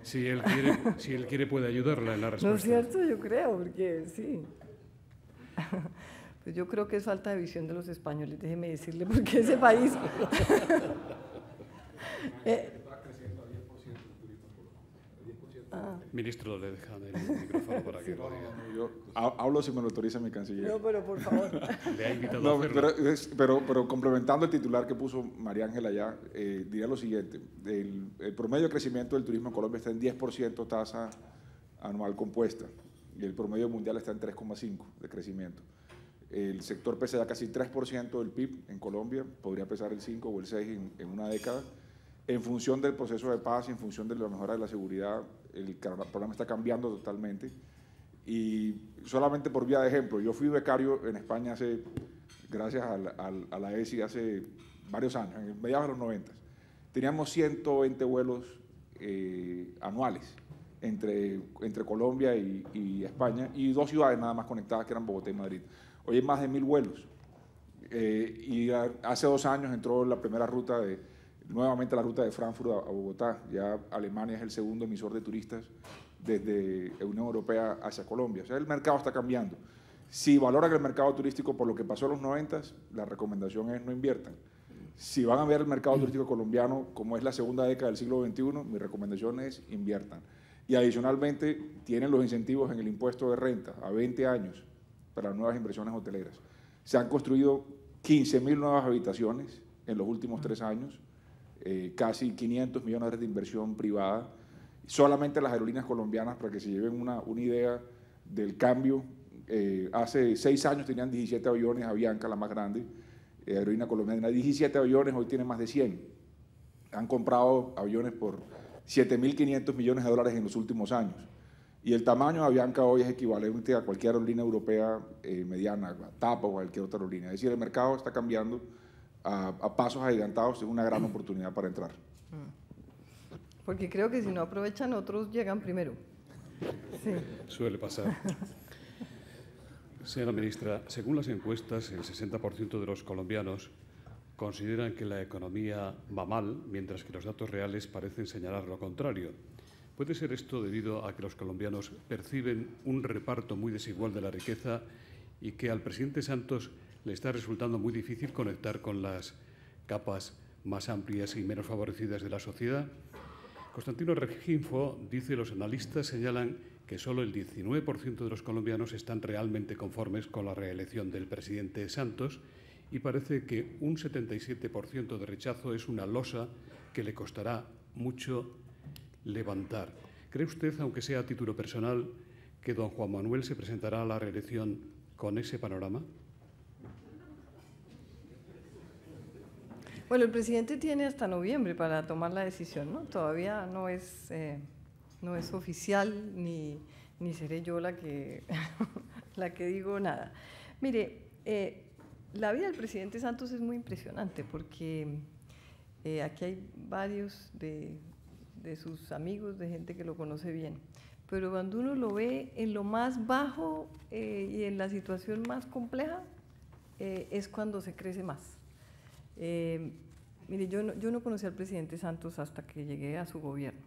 Si él quiere puede ayudarla en la respuesta. ¿No es cierto? Yo creo, porque sí. Pues yo creo que es falta de visión de los españoles, déjeme decirle, porque ese país… Ministro, le dejan el micrófono para que lo diga. Yo hablo si me lo autoriza mi canciller. No, pero por favor. Le ha invitado a hacerlo. Pero complementando el titular que puso María Ángela allá, diría lo siguiente: el promedio de crecimiento del turismo en Colombia está en 10% tasa anual compuesta y el promedio mundial está en 3,5% de crecimiento. El sector pesa ya casi 3% del PIB en Colombia, podría pesar el 5 o el 6 en una década. En función del proceso de paz, en función de la mejora de la seguridad, el programa está cambiando totalmente. Y solamente por vía de ejemplo, yo fui becario en España gracias a la ESI hace varios años, en mediados de los 90. Teníamos 120 vuelos anuales entre Colombia y España, y 2 ciudades nada más conectadas, que eran Bogotá y Madrid. Hoy hay más de 1000 vuelos. Y hace 2 años entró la primera ruta nuevamente la ruta de Frankfurt a Bogotá. Ya Alemania es el segundo emisor de turistas desde la Unión Europea hacia Colombia. O sea, el mercado está cambiando. Si valoran el mercado turístico por lo que pasó en los 90, la recomendación es no inviertan. Si van a ver el mercado turístico colombiano como es la segunda década del siglo XXI, mi recomendación es inviertan. Y adicionalmente tienen los incentivos en el impuesto de renta a 20 años para las nuevas inversiones hoteleras. Se han construido 15.000 nuevas habitaciones en los últimos 3 años. Casi 500 millones de inversión privada. Solamente las aerolíneas colombianas, para que se lleven una idea del cambio, hace 6 años tenían 17 aviones, Avianca, la más grande, aerolínea colombiana, 17 aviones, hoy tiene más de 100. Han comprado aviones por 7.500 millones de dólares en los últimos años. Y el tamaño de Avianca hoy es equivalente a cualquier aerolínea europea mediana, a TAP o cualquier otra aerolínea. Es decir, el mercado está cambiando a pasos agigantados, es una gran oportunidad para entrar. Porque creo que si no aprovechan, otros llegan primero. Sí. Suele pasar. Señora ministra, según las encuestas, el 60% de los colombianos consideran que la economía va mal, mientras que los datos reales parecen señalar lo contrario. ¿Puede ser esto debido a que los colombianos perciben un reparto muy desigual de la riqueza y que al presidente Santos le está resultando muy difícil conectar con las capas más amplias y menos favorecidas de la sociedad? Constantino Reginfo dice: los analistas señalan que solo el 19% de los colombianos están realmente conformes con la reelección del presidente Santos y parece que un 77% de rechazo es una losa que le costará mucho levantar. ¿Cree usted, aunque sea a título personal, que don Juan Manuel se presentará a la reelección con ese panorama? Bueno, el presidente tiene hasta noviembre para tomar la decisión, ¿no? Todavía no es oficial, ni seré yo la que, la que digo nada. Mire, la vida del presidente Santos es muy impresionante porque aquí hay varios de sus amigos, de gente que lo conoce bien, pero cuando uno lo ve en lo más bajo y en la situación más compleja, es cuando se crece más. Mire, yo no conocí al presidente Santos hasta que llegué a su gobierno.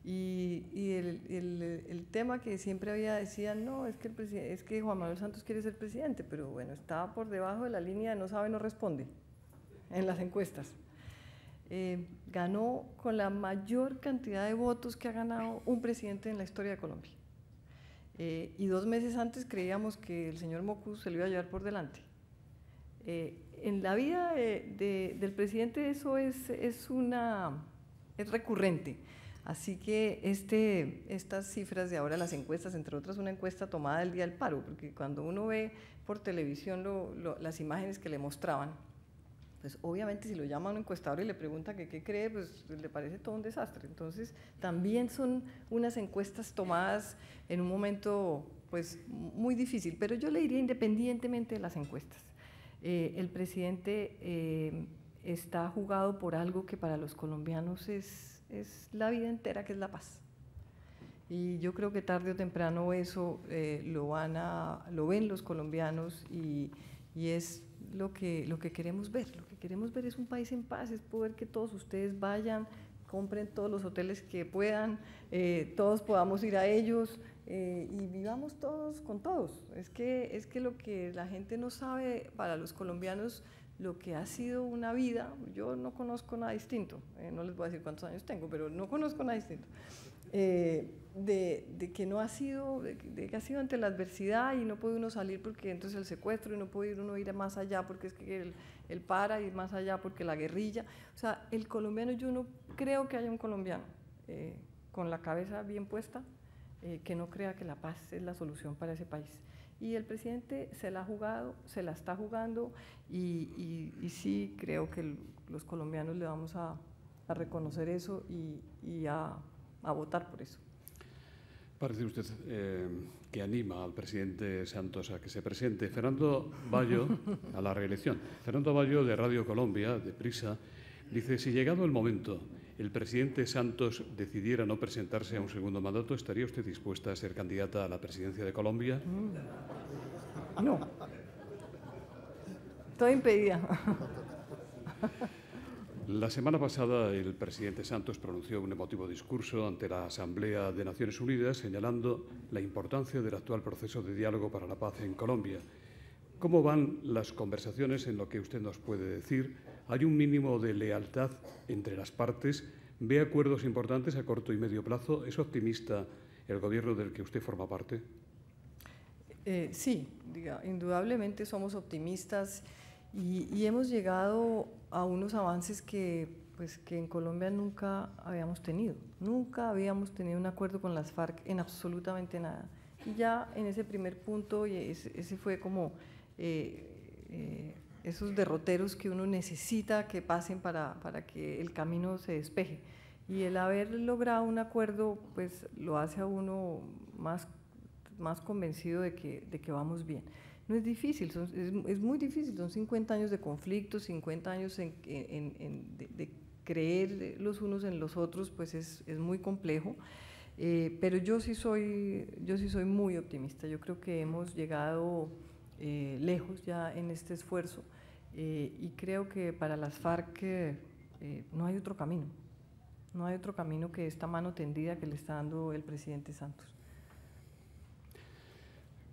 Y el tema que siempre decían, no, es que Juan Manuel Santos quiere ser presidente, pero bueno, estaba por debajo de la línea de no sabe, no responde en las encuestas. Ganó con la mayor cantidad de votos que ha ganado un presidente en la historia de Colombia. Y 2 meses antes creíamos que el señor Mocus se lo iba a llevar por delante. En la vida del presidente eso es recurrente. Así que estas cifras de ahora, las encuestas, entre otras una encuesta tomada el día del paro, porque cuando uno ve por televisión las imágenes que le mostraban, pues obviamente si lo llama a un encuestador y le pregunta que qué cree, pues le parece todo un desastre. Entonces también son unas encuestas tomadas en un momento pues muy difícil, pero yo le diría independientemente de las encuestas. El presidente está jugado por algo que para los colombianos es la vida entera, que es la paz. Y yo creo que tarde o temprano eso lo ven los colombianos y es lo que queremos ver. Lo que queremos ver es un país en paz, es poder que todos ustedes vayan, compren todos los hoteles que puedan, todos podamos ir a ellos y vivamos todos con todos. Es que lo que la gente no sabe para los colombianos, lo que ha sido una vida, yo no conozco nada distinto, no les voy a decir cuántos años tengo, pero no conozco nada distinto, de que no ha sido, de que ha sido ante la adversidad y no puede uno salir porque entonces el secuestro y no puede uno ir más allá porque es que el para ir más allá porque la guerrilla. O sea, el colombiano, yo no creo que haya un colombiano con la cabeza bien puesta que no crea que la paz es la solución para ese país. Y el presidente se la ha jugado, se la está jugando y sí creo que los colombianos le vamos a reconocer eso y a votar por eso. Parece usted que anima al presidente Santos a que se presente. Fernando Bayo, a la reelección. Fernando Bayo, de Radio Colombia, de Prisa, dice: si llegado el momento el presidente Santos decidiera no presentarse a un segundo mandato, ¿estaría usted dispuesta a ser candidata a la presidencia de Colombia? No. Estoy impedida. La semana pasada el presidente Santos pronunció un emotivo discurso ante la Asamblea de Naciones Unidas señalando la importancia del actual proceso de diálogo para la paz en Colombia. ¿Cómo van las conversaciones en lo que usted nos puede decir? ¿Hay un mínimo de lealtad entre las partes? ¿Ve acuerdos importantes a corto y medio plazo? ¿Es optimista el gobierno del que usted forma parte? Sí, indudablemente somos optimistas y hemos llegado a unos avances que en Colombia nunca habíamos tenido. Nunca habíamos tenido un acuerdo con las FARC en absolutamente nada. Y ya en ese primer punto, y ese fue como esos derroteros que uno necesita que pasen para que el camino se despeje. Y el haber logrado un acuerdo, pues lo hace a uno más convencido de que vamos bien. No es difícil, es muy difícil, son 50 años de conflictos, 50 años de creer los unos en los otros, pues es muy complejo, pero yo sí soy muy optimista. Yo creo que hemos llegado lejos ya en este esfuerzo y creo que para las FARC no hay otro camino, no hay otro camino que esta mano tendida que le está dando el presidente Santos.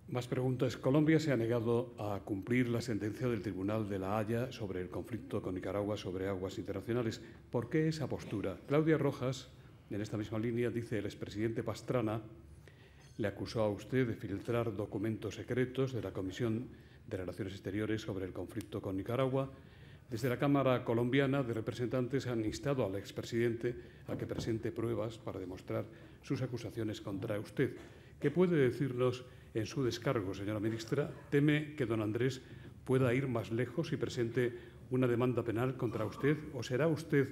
Más preguntas. Colombia se ha negado a cumplir la sentencia del Tribunal de La Haya sobre el conflicto con Nicaragua sobre aguas internacionales. ¿Por qué esa postura? Claudia Rojas, en esta misma línea, dice: el expresidente Pastrana le acusó a usted de filtrar documentos secretos de la Comisión de Relaciones Exteriores sobre el conflicto con Nicaragua. Desde la Cámara Colombiana de Representantes han instado al expresidente a que presente pruebas para demostrar sus acusaciones contra usted. ¿Qué puede decirnos en su descargo, señora ministra? ¿Teme que don Andrés pueda ir más lejos y presente una demanda penal contra usted? ¿O será usted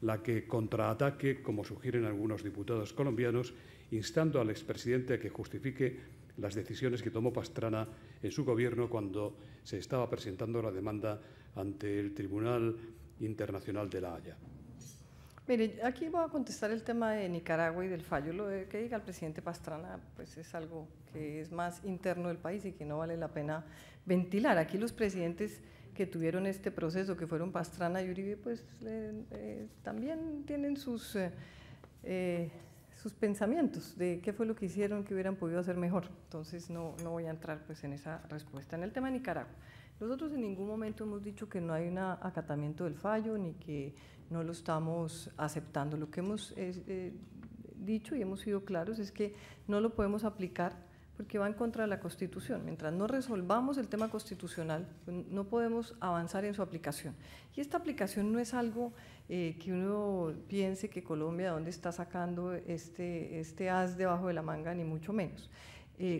la que contraataque, como sugieren algunos diputados colombianos, instando al expresidente a que justifique las decisiones que tomó Pastrana en su gobierno cuando se estaba presentando la demanda ante el Tribunal Internacional de La Haya? Mire, aquí voy a contestar el tema de Nicaragua y del fallo. Lo que diga el presidente Pastrana pues es algo que es más interno del país y que no vale la pena ventilar. Aquí los presidentes que tuvieron este proceso, que fueron Pastrana y Uribe, pues también tienen sus pensamientos de qué fue lo que hicieron, que hubieran podido hacer mejor. Entonces no voy a entrar pues en esa respuesta. En el tema de Nicaragua, nosotros en ningún momento hemos dicho que no hay un acatamiento del fallo ni que no lo estamos aceptando. Lo que hemos dicho y hemos sido claros es que no lo podemos aplicar porque va en contra de la Constitución. Mientras no resolvamos el tema constitucional, pues no podemos avanzar en su aplicación. Y esta aplicación no es algo que uno piense que Colombia, ¿dónde está sacando este as debajo de la manga? Ni mucho menos.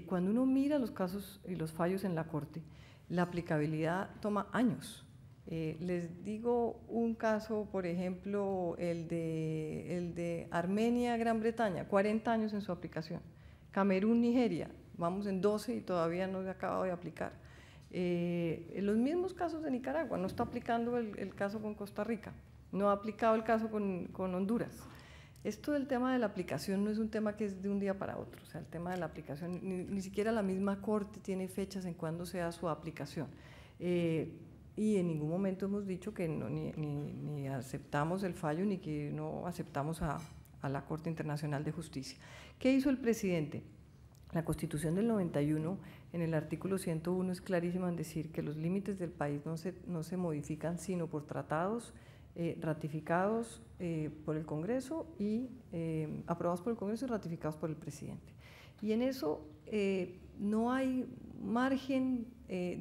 Cuando uno mira los casos y los fallos en la Corte, la aplicabilidad toma años. Les digo un caso, por ejemplo, el de Armenia, Gran Bretaña, 40 años en su aplicación. Camerún, Nigeria, vamos en 12 y todavía no se ha acabado de aplicar. Los mismos casos de Nicaragua, no está aplicando el caso con Costa Rica, no ha aplicado el caso con Honduras. Esto del tema de la aplicación no es un tema que es de un día para otro, o sea, el tema de la aplicación, ni siquiera la misma Corte tiene fechas en cuándo sea su aplicación. Y en ningún momento hemos dicho que no, ni aceptamos el fallo ni que no aceptamos a la Corte Internacional de Justicia. ¿Qué hizo el presidente? La Constitución del 91, en el artículo 101, es clarísima en decir que los límites del país no se modifican sino por tratados ratificados por el Congreso y aprobados por el Congreso y ratificados por el presidente. Y en eso no hay margen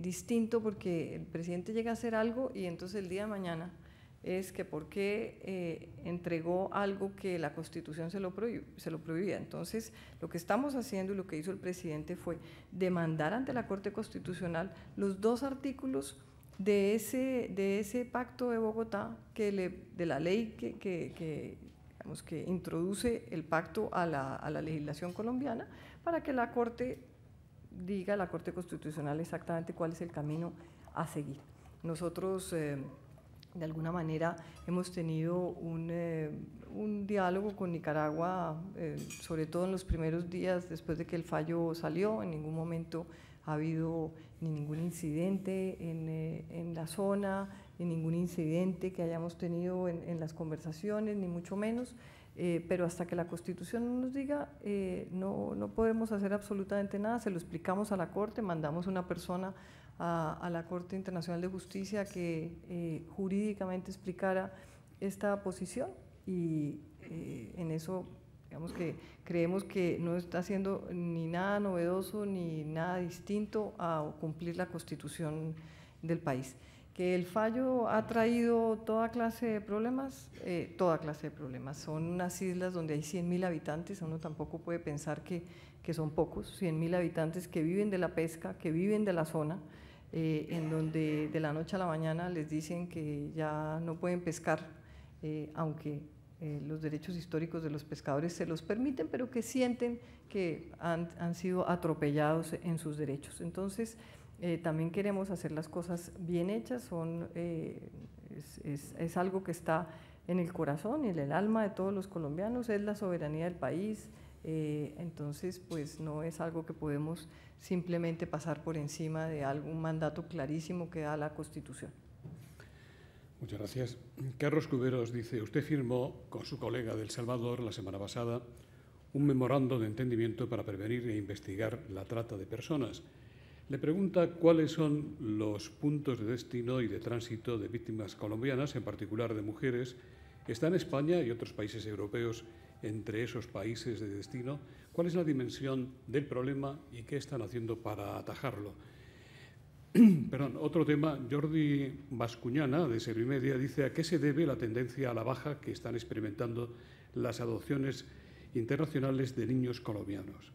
distinto, porque el presidente llega a hacer algo y entonces el día de mañana es que por qué entregó algo que la Constitución se lo prohibía. Entonces, lo que estamos haciendo y lo que hizo el presidente fue demandar ante la Corte Constitucional los 2 artículos de ese pacto de Bogotá, de la ley que introduce el pacto a la legislación colombiana, para que la Corte diga, la Corte Constitucional, exactamente cuál es el camino a seguir. Nosotros, de alguna manera, hemos tenido un diálogo con Nicaragua, sobre todo en los primeros días después de que el fallo salió. En ningún momento ha habido ningún incidente en la zona, ni ningún incidente que hayamos tenido en las conversaciones, ni mucho menos. Pero hasta que la Constitución no nos diga, no podemos hacer absolutamente nada. Se lo explicamos a la Corte, mandamos una persona a la Corte Internacional de Justicia que jurídicamente explicara esta posición, y en eso, digamos, que creemos que no está haciendo ni nada novedoso ni nada distinto a cumplir la Constitución del país. Que el fallo ha traído toda clase de problemas, Son unas islas donde hay 100.000 habitantes, uno tampoco puede pensar que son pocos, 100.000 habitantes que viven de la pesca, que viven de la zona, en donde de la noche a la mañana les dicen que ya no pueden pescar, aunque los derechos históricos de los pescadores se los permiten, pero que sienten que han sido atropellados en sus derechos. Entonces, también queremos hacer las cosas bien hechas, es algo que está en el corazón y en el alma de todos los colombianos, es la soberanía del país. Entonces, pues no es algo que podemos simplemente pasar por encima de algún mandato clarísimo que da la Constitución. Muchas gracias. Carlos Cuberos dice: usted firmó con su colega de El Salvador la semana pasada un memorando de entendimiento para prevenir e investigar la trata de personas. Le pregunta cuáles son los puntos de destino y de tránsito de víctimas colombianas, en particular de mujeres. ¿Está en España y otros países europeos entre esos países de destino? ¿Cuál es la dimensión del problema y qué están haciendo para atajarlo? Perdón, otro tema. Jordi Bascuñana, de Servimedia, dice: ¿a qué se debe la tendencia a la baja que están experimentando las adopciones internacionales de niños colombianos?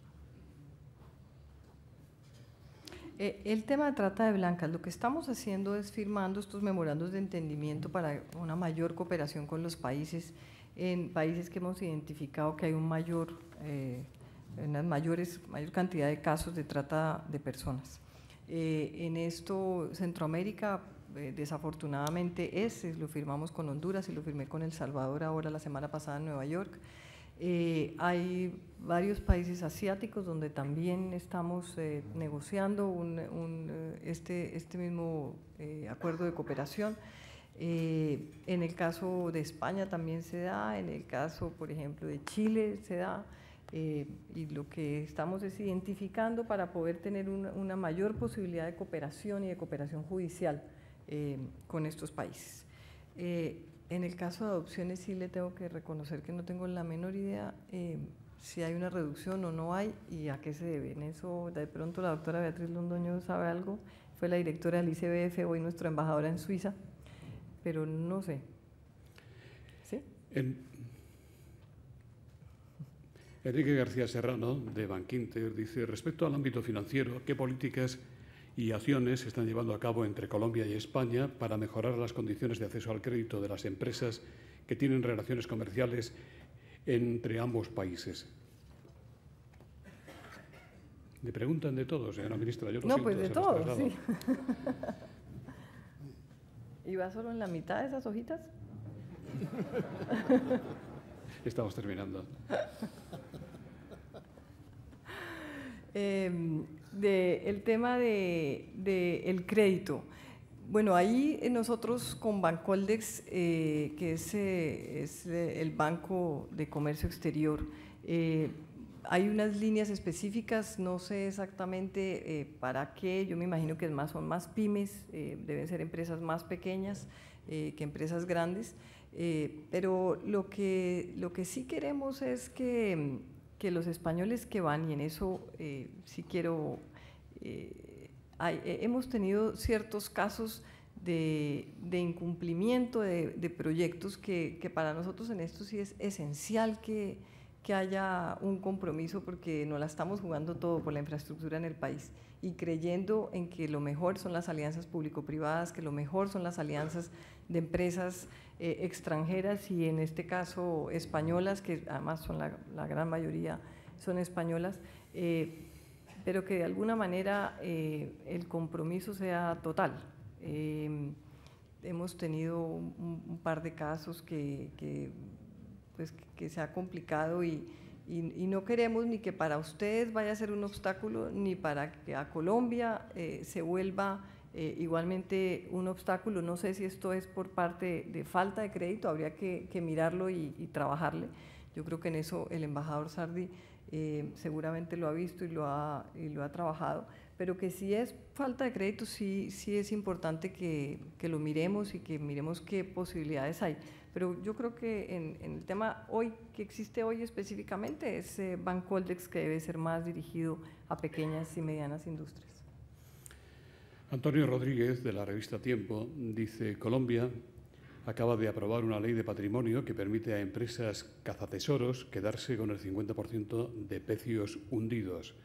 El tema de trata de blancas, lo que estamos haciendo es firmando estos memorandos de entendimiento para una mayor cooperación con los países, en países que hemos identificado que hay mayor cantidad de casos de trata de personas. En esto, Centroamérica, desafortunadamente, lo firmamos con Honduras y lo firmé con El Salvador ahora la semana pasada en Nueva York. Hay varios países asiáticos donde también estamos negociando este mismo acuerdo de cooperación. En el caso de España también se da, en el caso, por ejemplo, de Chile se da, y lo que estamos es identificando para poder tener una mayor posibilidad de cooperación y de cooperación judicial con estos países. En el caso de adopciones sí le tengo que reconocer que no tengo la menor idea si hay una reducción o no hay y a qué se debe. En eso, de pronto, la doctora Beatriz Londoño sabe algo, fue la directora del ICBF, hoy nuestra embajadora en Suiza, pero no sé. ¿Sí? Enrique García Serrano, de Bankinter, dice: respecto al ámbito financiero, ¿qué políticas y acciones se están llevando a cabo entre Colombia y España para mejorar las condiciones de acceso al crédito de las empresas que tienen relaciones comerciales entre ambos países? Le preguntan de todo, señora ministra. Yo lo siento, pues de se los todo, traslado. sí. ¿Y va solo en la mitad de esas hojitas? Estamos terminando. El tema del crédito. Bueno, ahí nosotros con Bancoldex, que es el Banco de Comercio Exterior, hay unas líneas específicas, no sé exactamente para qué, yo me imagino que son más pymes, deben ser empresas más pequeñas que empresas grandes, pero lo que sí queremos es que los españoles que van, y en eso sí quiero, hemos tenido ciertos casos de incumplimiento de proyectos que para nosotros en esto sí es esencial que haya un compromiso, porque nos la estamos jugando todo por la infraestructura en el país y creyendo en que lo mejor son las alianzas público-privadas, que lo mejor son las alianzas de empresas extranjeras y en este caso españolas, que además son la gran mayoría son españolas, pero que de alguna manera el compromiso sea total. Hemos tenido un par de casos que se ha complicado y no queremos ni que para ustedes vaya a ser un obstáculo, ni para que a Colombia se vuelva igualmente un obstáculo. No sé si esto es por parte de falta de crédito, habría que mirarlo y trabajarle. Yo creo que en eso el embajador Sardi seguramente lo ha visto y lo ha trabajado, pero que si es falta de crédito, sí es importante que lo miremos y que miremos qué posibilidades hay. Pero yo creo que en el tema hoy que existe hoy específicamente es Bancoldex, que debe ser más dirigido a pequeñas y medianas industrias. Antonio Rodríguez, de la revista Tiempo, dice: Colombia acaba de aprobar una ley de patrimonio que permite a empresas cazatesoros quedarse con el 50% de pecios hundidos.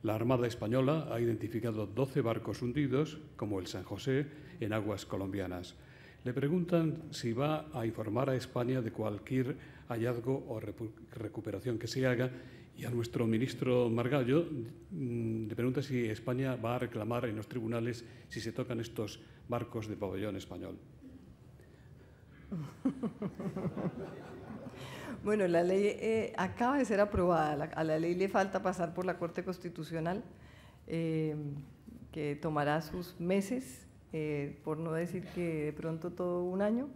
La Armada Española ha identificado 12 barcos hundidos, como el San José, en aguas colombianas. Le preguntan si va a informar a España de cualquier hallazgo o recuperación que se haga, y a nuestro ministro Margallo le pregunta si España va a reclamar en los tribunales si se tocan estos barcos de pabellón español. Bueno, la ley acaba de ser aprobada, a la ley le falta pasar por la Corte Constitucional, que tomará sus meses, por no decir que de pronto todo un año,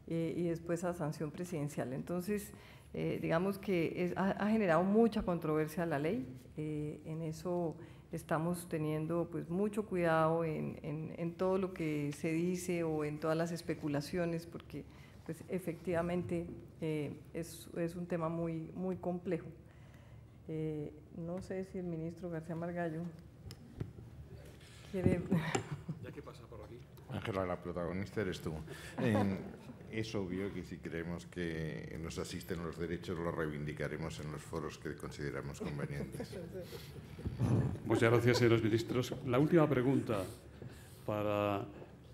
y después a sanción presidencial. Entonces, digamos que ha generado mucha controversia la ley, en eso estamos teniendo pues mucho cuidado en todo lo que se dice o en todas las especulaciones, porque pues efectivamente es un tema muy, muy complejo. No sé si el ministro García Margallo quiere… Ya que pasa por aquí. Ángela, la protagonista eres tú. Es obvio que si creemos que nos asisten los derechos, los reivindicaremos en los foros que consideramos convenientes. Muchas gracias, señores ministros. La última pregunta para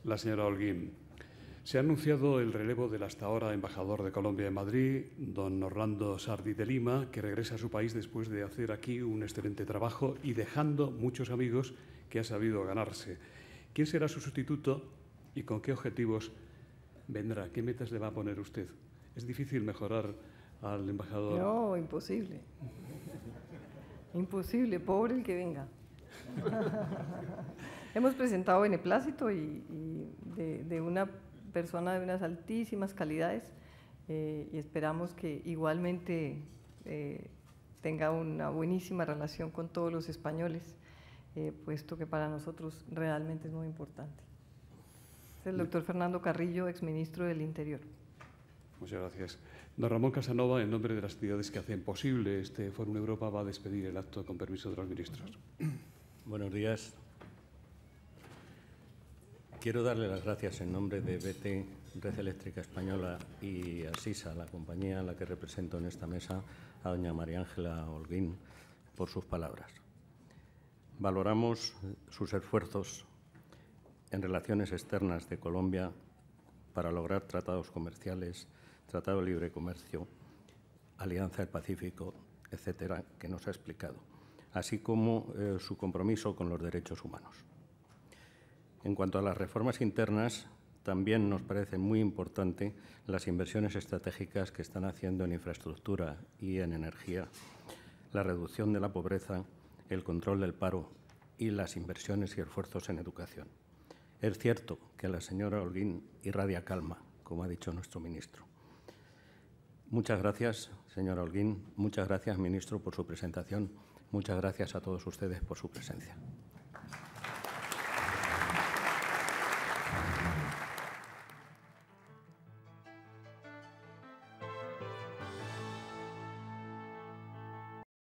la señora Holguín. Se ha anunciado el relevo del hasta ahora embajador de Colombia en Madrid, don Orlando Sardi de Lima, que regresa a su país después de hacer aquí un excelente trabajo y dejando muchos amigos que ha sabido ganarse. ¿Quién será su sustituto y con qué objetivos vendrá? ¿Qué metas le va a poner usted? ¿Es difícil mejorar al embajador? No, imposible. Imposible, pobre el que venga. Hemos presentado beneplácito y de una persona de unas altísimas calidades, y esperamos que igualmente tenga una buenísima relación con todos los españoles, puesto que para nosotros realmente es muy importante. Es el doctor Fernando Carrillo, exministro del Interior. Muchas gracias. Don Ramón Casanova, en nombre de las entidades que hacen posible este Fórum Europa, va a despedir el acto con permiso de los ministros. Buenos días. Quiero darle las gracias en nombre de BT, Red Eléctrica Española, y Asisa, la compañía a la que represento en esta mesa, a doña María Ángela Holguín, por sus palabras. Valoramos sus esfuerzos en relaciones externas de Colombia para lograr tratados comerciales, Tratado de Libre Comercio, Alianza del Pacífico, etcétera, que nos ha explicado, así como su compromiso con los derechos humanos. En cuanto a las reformas internas, también nos parece muy importante las inversiones estratégicas que están haciendo en infraestructura y en energía, la reducción de la pobreza, el control del paro y las inversiones y esfuerzos en educación. Es cierto que la señora Holguín irradia calma, como ha dicho nuestro ministro. Muchas gracias, señora Holguín. Muchas gracias, ministro, por su presentación. Muchas gracias a todos ustedes por su presencia.